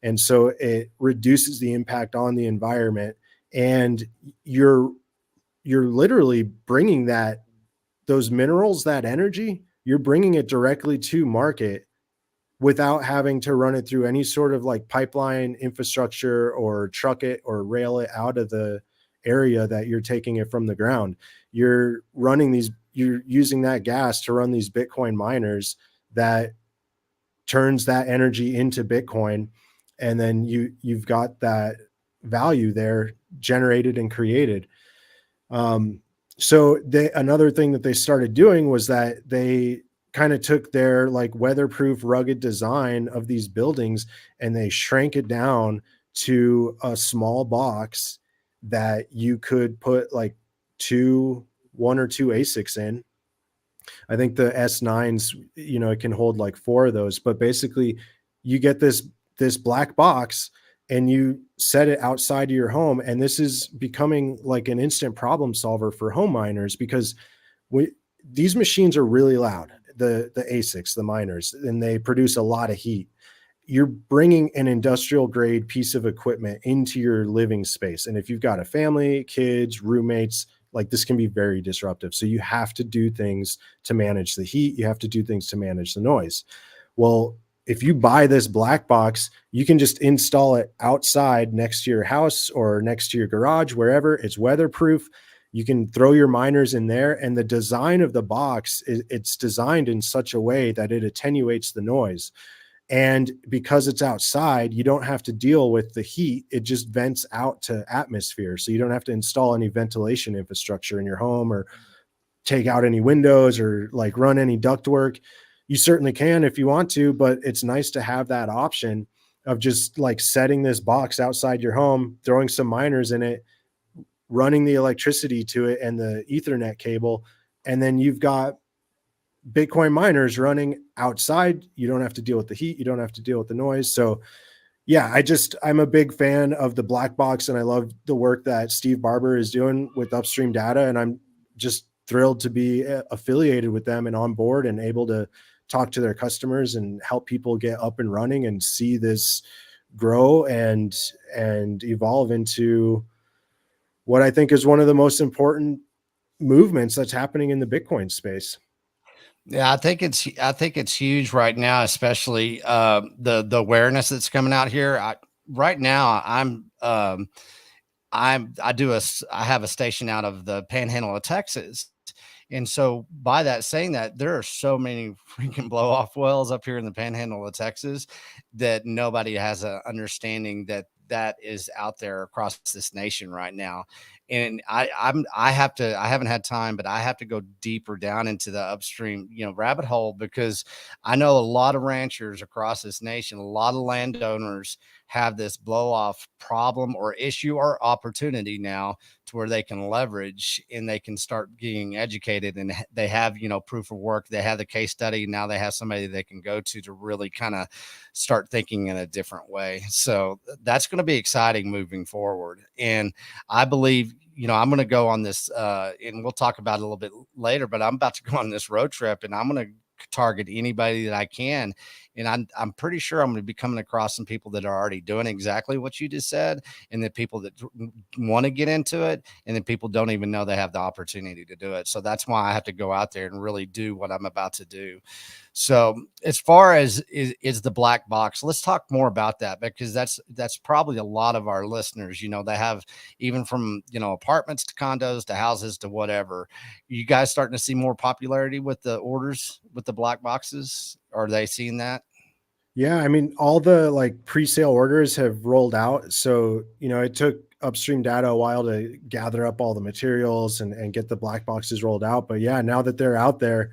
And so it reduces the impact on the environment. And you're literally bringing those minerals, that energy, you're bringing it directly to market without having to run it through any sort of like pipeline infrastructure or truck it or rail it out of the area that you're taking it from the ground. You're using that gas to run these Bitcoin miners that turns that energy into Bitcoin. And then you've got that value there generated and created. So another thing that they started doing was that they kind of took their like weatherproof, rugged design of these buildings and they shrank it down to a small box that you could put like one or two ASICs in. I think the S9s, it can hold like four of those, but basically you get this black box and you set it outside of your home. And this is becoming like an instant problem solver for home miners because these machines are really loud, the ASICs, the miners, and they produce a lot of heat. You're bringing an industrial grade piece of equipment into your living space. And if you've got a family, kids, roommates, like this can be very disruptive. So you have to do things to manage the heat. You have to do things to manage the noise. Well, if you buy this black box, you can just install it outside next to your house or next to your garage, wherever. It's weatherproof. You can throw your miners in there, and the design of the box, it's designed in such a way that it attenuates the noise. And because it's outside, you don't have to deal with the heat. It just vents out to atmosphere. So you don't have to install any ventilation infrastructure in your home or take out any windows or like run any ductwork. You certainly can if you want to, but it's nice to have that option of just like setting this box outside your home, throwing some miners in it, running the electricity to it and the Ethernet cable. And then you've got Bitcoin miners running outside. You don't have to deal with the heat. You don't have to deal with the noise. So yeah, I'm a big fan of the black box, and I love the work that Steve Barber is doing with Upstream Data. And I'm just thrilled to be affiliated with them and on board and able to talk to their customers and help people get up and running and see this grow and evolve into what I think is one of the most important movements that's happening in the Bitcoin space. Yeah, I think it's huge right now, especially the awareness that's coming out here. Right now, I have a station out of the Panhandle of Texas, and so by that saying that, there are so many freaking blow off wells up here in the Panhandle of Texas that nobody has a understanding that is out there across this nation right now. And I haven't had time, but I have to go deeper down into the upstream, rabbit hole, because I know a lot of ranchers across this nation, a lot of landowners have this blow off problem or issue or opportunity now to where they can leverage and they can start getting educated, and they have, proof of work. They have the case study. Now they have somebody they can go to really kind of start thinking in a different way. So that's going to be exciting moving forward. And I believe, I'm going to go on this, and we'll talk about it a little bit later, but I'm about to go on this road trip, and I'm going to target anybody that I can. And I'm pretty sure I'm going to be coming across some people that are already doing exactly what you just said, and the people that want to get into it, and then people don't even know they have the opportunity to do it. So that's why I have to go out there and really do what I'm about to do. So as far as is the black box, let's talk more about that, because that's probably a lot of our listeners, they have, even from, apartments to condos to houses to whatever. You guys starting to see more popularity with the orders with the black boxes? Are they seeing that? Yeah, I mean, all the like pre-sale orders have rolled out. So, it took Upstream Data a while to gather up all the materials and get the black boxes rolled out. But yeah, now that they're out there,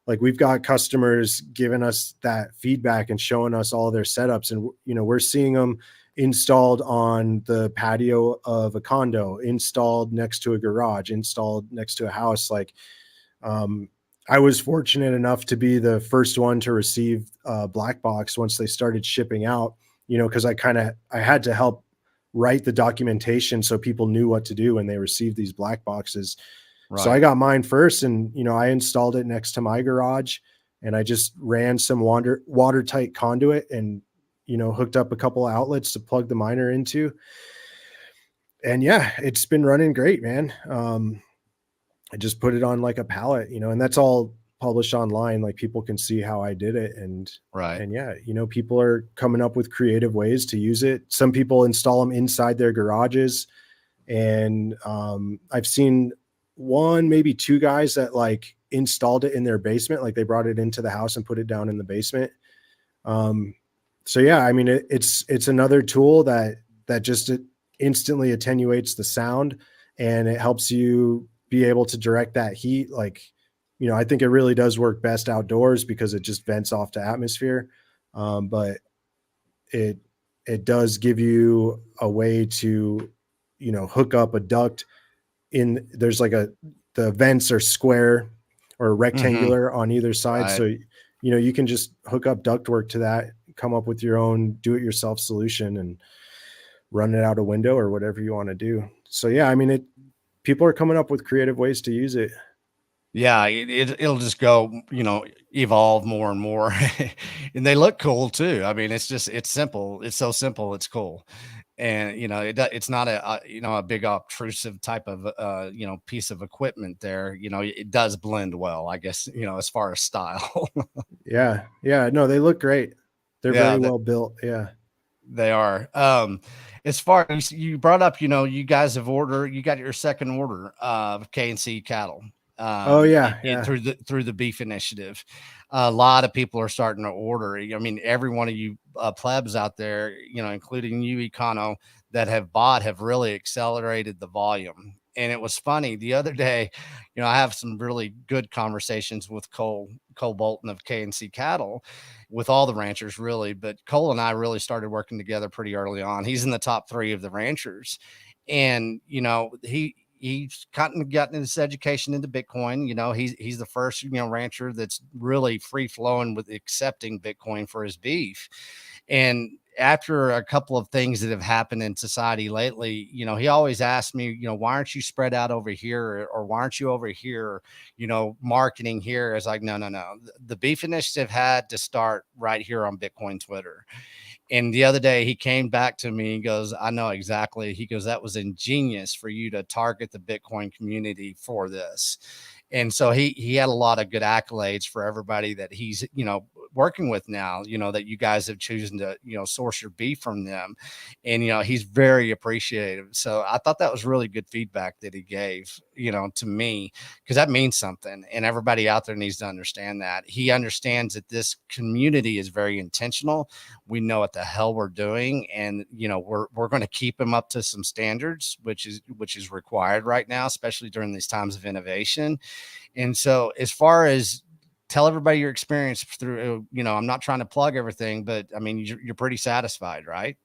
like we've got customers giving us that feedback and showing us all their setups. And, we're seeing them installed on the patio of a condo, installed next to a garage, installed next to a house. Like, I was fortunate enough to be the first one to receive black box once they started shipping out, because I had to help write the documentation so people knew what to do when they received these black boxes. Right. So I got mine first, and, I installed it next to my garage, and I just ran some watertight conduit and, hooked up a couple of outlets to plug the miner into. And yeah, it's been running great, man. I just put it on like a pallet, and that's all published online. Like people can see how I did it. And, right. And yeah, people are coming up with creative ways to use it. Some people install them inside their garages. And I've seen one, maybe two guys that like installed it in their basement. Like they brought it into the house and put it down in the basement. So yeah, I mean, it's another tool that just instantly attenuates the sound, and it helps you be able to direct that heat. Like, I think it really does work best outdoors because it just vents off to atmosphere. But it it does give you a way to, hook up a duct in. There's like the vents are square or Hmm. rectangular on either side. Right. So, you can just hook up ductwork to that, come up with your own do it yourself solution and run it out a window or whatever you want to do. So yeah, I mean, people are coming up with creative ways to use it. Yeah, it'll just go, evolve more and more, and they look cool too. I mean, it's simple. It's so simple. It's cool, and it's not a big obtrusive type of piece of equipment there. It does blend well, I guess. As far as style. Yeah. Yeah. No, they look great. They're Yeah, very well built. Yeah. they are. As far as you brought up, you guys you got your second order of K&C cattle Oh yeah. Yeah. through the beef initiative. A lot of people are starting to order. I mean, every one of you plebs out there, including you, Econo, that have bought have really accelerated the volume. And it was funny the other day, I have some really good conversations with Cole Bolton of K&C Cattle, with all the ranchers really, but Cole and I really started working together pretty early on. He's in the top 3 of the ranchers, and he's gotten his education into Bitcoin. He's the first rancher that's really free flowing with accepting Bitcoin for his beef. And after a couple of things that have happened in society lately, he always asks me, why aren't you spread out over here, or why aren't you over here, marketing here? It's like, no, no, no. The beef initiative had to start right here on Bitcoin Twitter. And the other day he came back to me and goes, I know exactly. He goes, that was ingenious for you to target the Bitcoin community for this. And so he had a lot of good accolades for everybody that he's, working with now, that you guys have chosen to, source your beef from them. And, he's very appreciative. So I thought that was really good feedback that he gave, to me, because that means something. And everybody out there needs to understand that. He understands that this community is very intentional. We know what the hell we're doing, and we're going to keep him up to some standards, which is required right now, especially during these times of innovation. And so, as far as tell everybody your experience through, I'm not trying to plug everything, but I mean, you're pretty satisfied, right?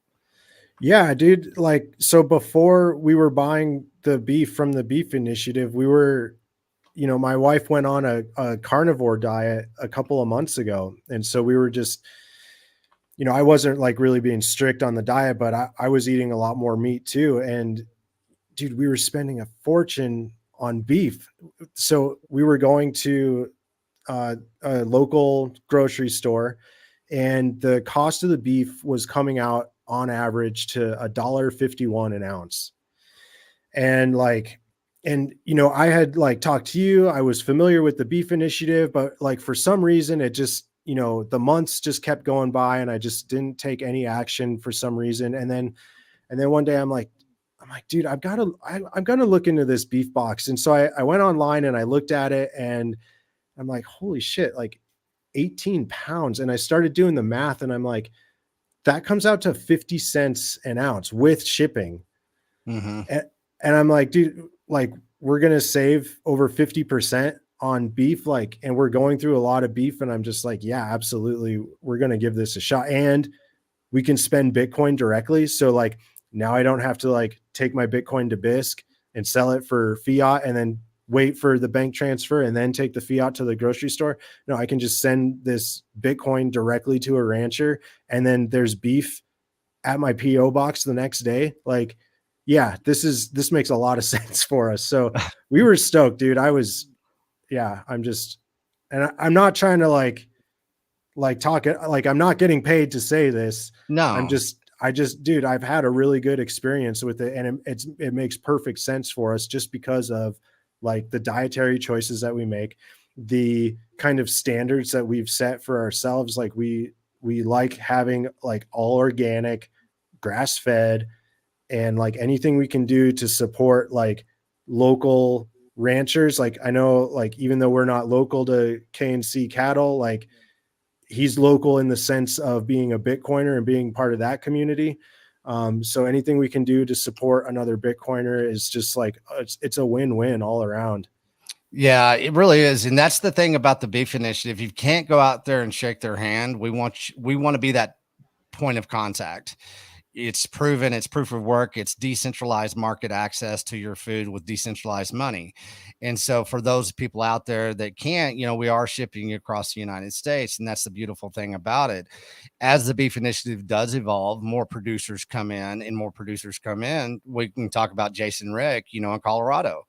Yeah, dude. Like, so before we were buying the beef from the beef initiative, my wife went on a carnivore diet a couple of months ago. And so we were just, I wasn't like really being strict on the diet, but I was eating a lot more meat too. And dude, we were spending a fortune on beef. So we were going to a local grocery store, and the cost of the beef was coming out on average to $1.51 an ounce. And like, I had like talked to you, I was familiar with the beef initiative, but like for some reason it just, the months just kept going by and I just didn't take any action for some reason. And then one day I'm like, dude, I'm gonna look into this beef box. And so I went online and I looked at it, and I'm like, holy shit, like 18 pounds. And I started doing the math, and I'm like, that comes out to 50 cents an ounce with shipping. Mm-hmm. And I'm like, dude, like we're going to save over 50% on beef. Like, and we're going through a lot of beef. And I'm just like, yeah, absolutely. We're going to give this a shot. And we can spend Bitcoin directly. So like now I don't have to like take my Bitcoin to BISC and sell it for fiat and then wait for the bank transfer and then take the fiat to the grocery store. No, I can just send this Bitcoin directly to a rancher, and then there's beef at my PO box the next day. Like, yeah, this makes a lot of sense for us. So we were stoked, dude. Yeah, and I'm not trying to like talk it, like I'm not getting paid to say this. No. Dude, I've had a really good experience with it, and it makes perfect sense for us just because of like the dietary choices that we make, the kind of standards that we've set for ourselves. Like we like having like all organic, grass fed, and like anything we can do to support like local ranchers. Like I know, like even though we're not local to K&C Cattle, like he's local in the sense of being a Bitcoiner and being part of that community. So anything we can do to support another Bitcoiner is just like, it's a win-win all around. Yeah, it really is. And that's the thing about the beef initiative. You can't go out there and shake their hand. We want to be that point of contact. It's proven, it's proof of work, it's decentralized market access to your food with decentralized money. And so for those people out there that can't, we are shipping across the United States, and that's the beautiful thing about it. As the beef initiative does evolve, more producers come in and more producers come in. We can talk about Jason Rick, in Colorado.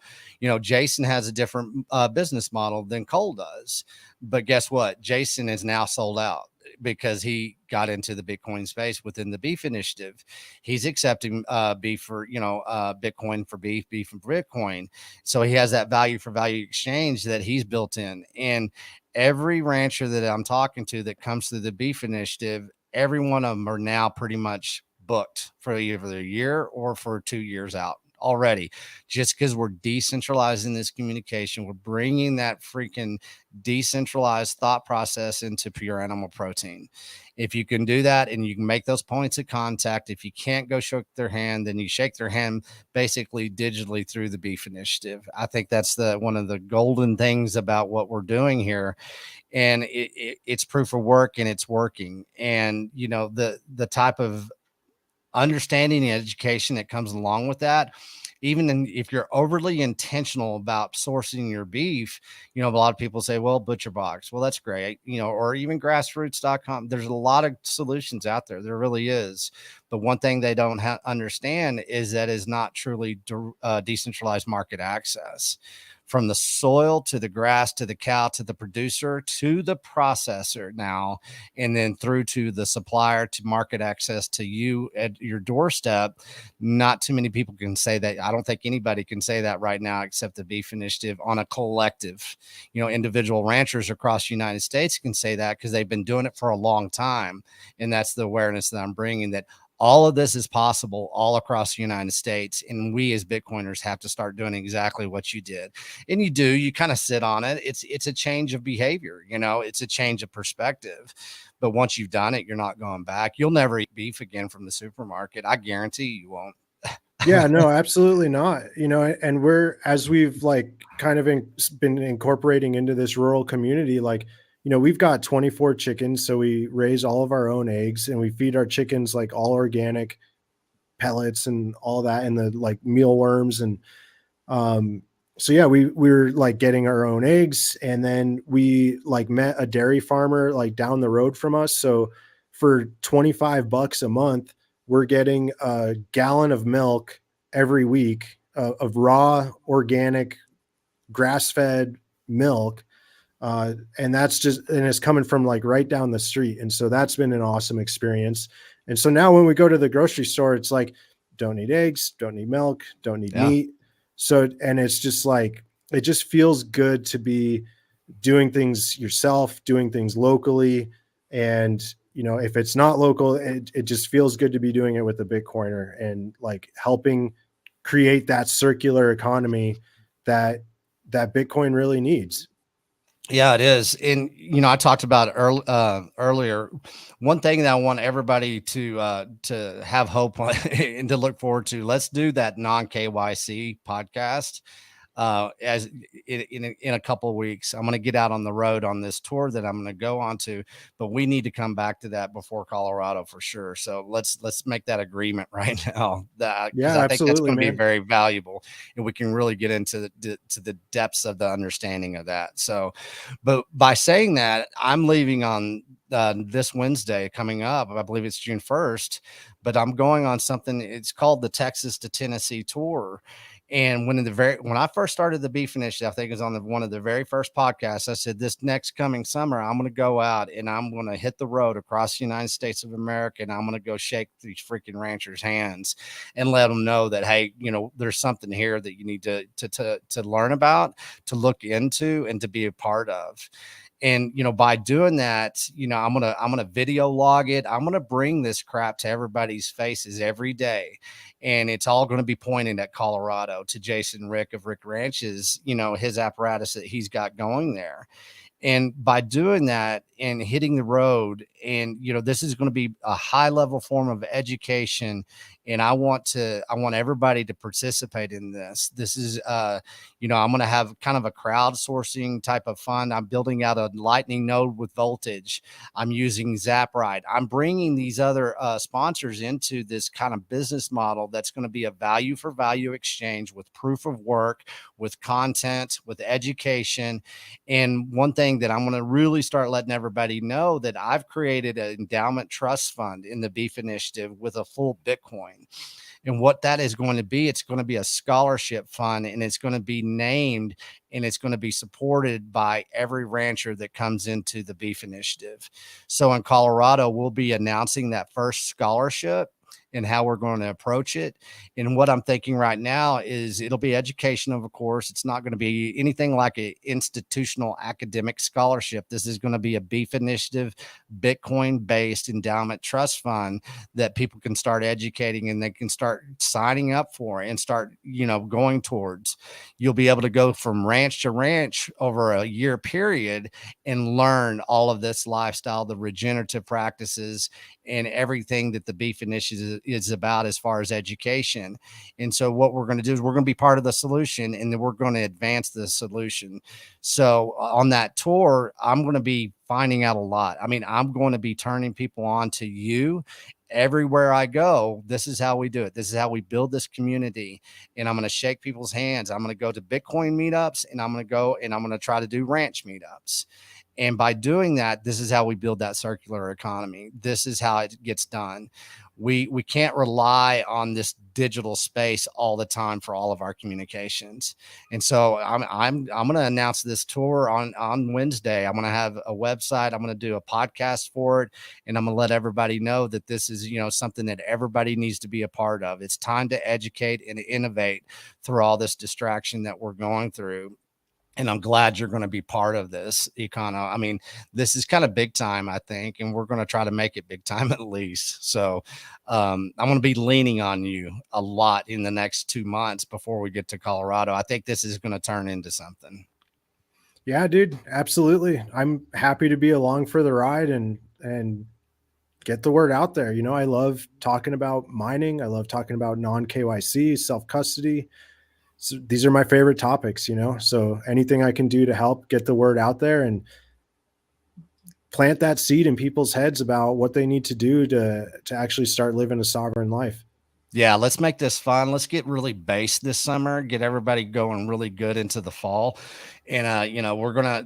Jason has a different business model than Cole does, but guess what? Jason is now sold out because he got into the Bitcoin space within the beef initiative. He's accepting beef for, Bitcoin for beef, beef for Bitcoin. So he has that value for value exchange that he's built in. And every rancher that I'm talking to that comes through the beef initiative, every one of them are now pretty much booked for either a year or for 2 years out already, just because we're decentralizing this communication. We're bringing that freaking decentralized thought process into pure animal protein. If you can do that and you can make those points of contact, if you can't go shake their hand, then you shake their hand basically digitally through the beef initiative. I think that's one of the golden things about what we're doing here. And it's proof of work, and it's working. And the type of understanding and education that comes along with that, if you're overly intentional about sourcing your beef, a lot of people say, well, butcher box, well, that's great, or even grassroots.com. There's a lot of solutions out there. There really is. But one thing they don't understand is that is not truly decentralized market access. From the soil to the grass to the cow to the producer to the processor now, and then through to the supplier to market access to you at your doorstep. Not too many people can say that. I don't think anybody can say that right now except the beef initiative on a collective. Individual ranchers across the United States can say that because they've been doing it for a long time. And that's the awareness that I'm bringing, that all of this is possible all across the United States. And we as Bitcoiners have to start doing exactly what you did. And you kind of sit on it. It's a change of behavior, it's a change of perspective. But once you've done it, you're not going back. You'll never eat beef again from the supermarket. I guarantee you won't. Yeah, no, absolutely not. And as we've like kind of been incorporating into this rural community, like, we've got 24 chickens. So we raise all of our own eggs, and we feed our chickens like all organic pellets and all that, and the like mealworms. And so yeah, we're like getting our own eggs, and then we like met a dairy farmer like down the road from us. So for $25 a month, we're getting a gallon of milk every week, of raw organic grass-fed milk. And it's coming from like right down the street. And so that's been an awesome experience. And so now when we go to the grocery store, it's like, don't need eggs, don't need milk, don't need meat. So, and it's just like, it just feels good to be doing things yourself, doing things locally. And, if it's not local, it just feels good to be doing it with the Bitcoiner and like helping create that circular economy that Bitcoin really needs. Yeah, it is. And, I talked about earlier, one thing that I want everybody to have hope on and to look forward to. Let's do that non-KYC podcast. As in a couple of weeks, I'm going to get out on the road on this tour that I'm going to go on to, but we need to come back to that before Colorado for sure. So let's make that agreement right now, because I think that's going to be very valuable, and we can really get into the depths of the understanding of that. So, but by saying that, I'm leaving on this Wednesday coming up. I believe it's June 1st, but I'm going on something. It's called the Texas to Tennessee tour. And when I first started the beef initiative, I think it was on one of the very first podcasts, I said, this next coming summer, I'm going to go out and I'm going to hit the road across the United States of America. And I'm going to go shake these freaking ranchers' hands and let them know that, hey, there's something here that you need to learn about, to look into, and to be a part of. And, by doing that, I'm going to video log it. I'm going to bring this crap to everybody's faces every day. And it's all going to be pointing at Colorado, to Jason Rick of Rick Ranches, his apparatus that he's got going there. And by doing that and hitting the road, and this is going to be a high level form of education, and I want everybody to participate in this. This is I'm going to have kind of a crowdsourcing type of fund. I'm building out a lightning node with voltage. I'm using Zaprite. I'm bringing these other sponsors into this kind of business model that's going to be a value for value exchange with proof of work, with content, with education. And one thing that I'm going to really start letting everybody know, that I've created an endowment trust fund in the Beef Initiative with a full Bitcoin. And what that is going to be, it's going to be a scholarship fund, and it's going to be named, and it's going to be supported by every rancher that comes into the Beef Initiative. So in Colorado, we'll be announcing that first scholarship and how we're going to approach it. And what I'm thinking right now is it'll be educational, of course. It's not going to be anything like an institutional academic scholarship. This is going to be a Beef Initiative, Bitcoin based endowment trust fund that people can start educating, and they can start signing up for and start, going towards. You'll be able to go from ranch to ranch over a year period and learn all of this lifestyle, the regenerative practices, and everything that the Beef Initiative is about as far as education. And so what we're going to do is we're going to be part of the solution, and then we're going to advance the solution. So on that tour, I'm going to be finding out a lot. I mean, I'm going to be turning people on to you everywhere I go. This is how we do it. This is how we build this community. And I'm going to shake people's hands. I'm going to go to Bitcoin meetups, and I'm going to go and I'm going to try to do ranch meetups. And by doing that, this is how we build that circular economy. This is how it gets done. We can't rely on this digital space all the time for all of our communications. And so I'm going to announce this tour on Wednesday. I'm going to have a website. I'm going to do a podcast for it, and I'm going to let everybody know that this is something that everybody needs to be a part of. It's time to educate and innovate through all this distraction that we're going through. And I'm glad you're going to be part of this, Econo. I mean, this is kind of big time, I think, and we're going to try to make it big time at least. So I'm going to be leaning on you a lot in the next 2 months before we get to Colorado. I think this is going to turn into something. Yeah, dude, absolutely. I'm happy to be along for the ride and get the word out there. I love talking about mining. I love talking about non-KYC, self-custody. So these are my favorite topics, so anything I can do to help get the word out there and plant that seed in people's heads about what they need to do to actually start living a sovereign life. Yeah, let's make this fun. Let's get really based this summer, get everybody going really good into the fall. And,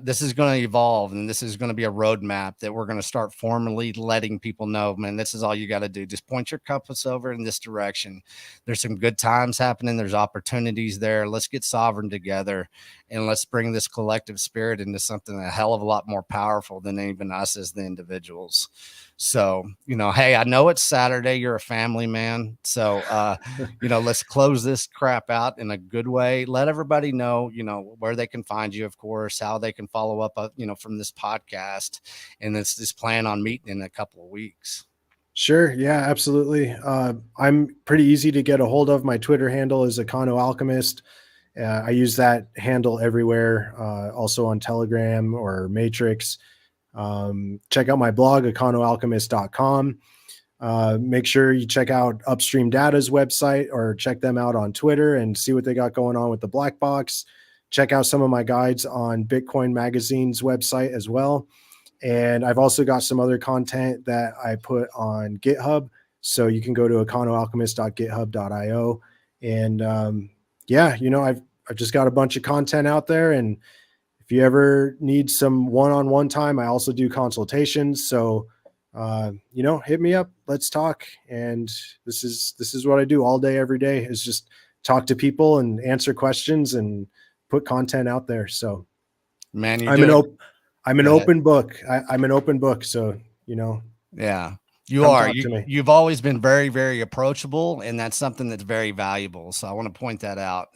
this is going to evolve, and this is going to be a roadmap that we're going to start formally letting people know, man, this is all you got to do. Just point your compass over in this direction. There's some good times happening. There's opportunities there. Let's get sovereign together, and let's bring this collective spirit into something a hell of a lot more powerful than even us as the individuals. So, hey, I know it's Saturday. You're a family man. So, let's close this crap out in a good way. Let everybody know, where they can find you, of course, how they can follow up, from this podcast. And let's just plan on meeting in a couple of weeks. Sure. Yeah, absolutely. I'm pretty easy to get a hold of. My Twitter handle is Econoalchemist. I use that handle everywhere, also on Telegram or Matrix. Check out my blog, econoalchemist.com. Make sure you check out Upstream Data's website, or check them out on Twitter and see what they got going on with the black box. Check out some of my guides on Bitcoin Magazine's website as well. And I've also got some other content that I put on GitHub. So you can go to econoalchemist.github.io. And I've just got a bunch of content out there. And if you ever need some one-on-one time, I also do consultations. So, hit me up, let's talk. And this is what I do all day, every day, is just talk to people and answer questions and put content out there. So, man, I'm an open book. I'm an open book. So, yeah. You've always been very, very approachable, and that's something that's very valuable. So I want to point that out.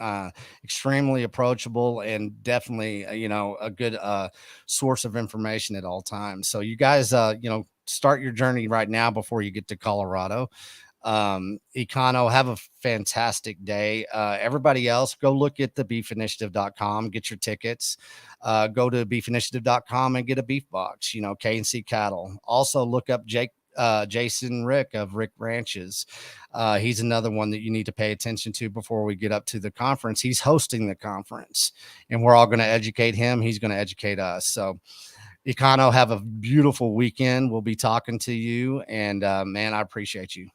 Extremely approachable, and definitely, a good source of information at all times. So you guys, start your journey right now before you get to Colorado. Econo, have a fantastic day. Everybody else, go look at the beefinitiative.com, get your tickets. Go to beefinitiative.com and get a beef box, K&C Cattle. Also look up Jason Rick of Rick Ranches. He's another one that you need to pay attention to before we get up to the conference. He's hosting the conference, and we're all going to educate him. He's going to educate us. So Econo, have a beautiful weekend. We'll be talking to you, and man, I appreciate you.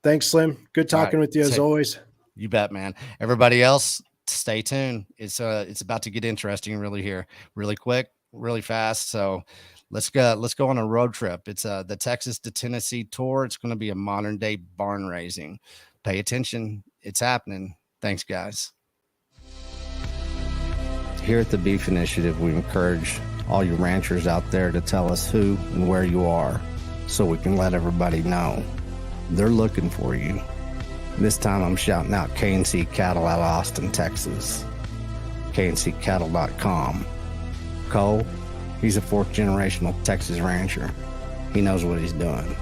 Thanks, Slim. Good talking with you as always. You bet, man. Everybody else, stay tuned. It's about to get interesting really here, really quick, really fast. So let's go on a road trip. It's the Texas to Tennessee tour. It's going to be a modern day barn raising. Pay attention. It's happening. Thanks, guys. Here at the Beef Initiative, we encourage all you ranchers out there to tell us who and where you are so we can let everybody know. They're looking for you. This time I'm shouting out K&C Cattle out of Austin, Texas. KNCCattle.com. Cole, he's a fourth generational Texas rancher. He knows what he's doing.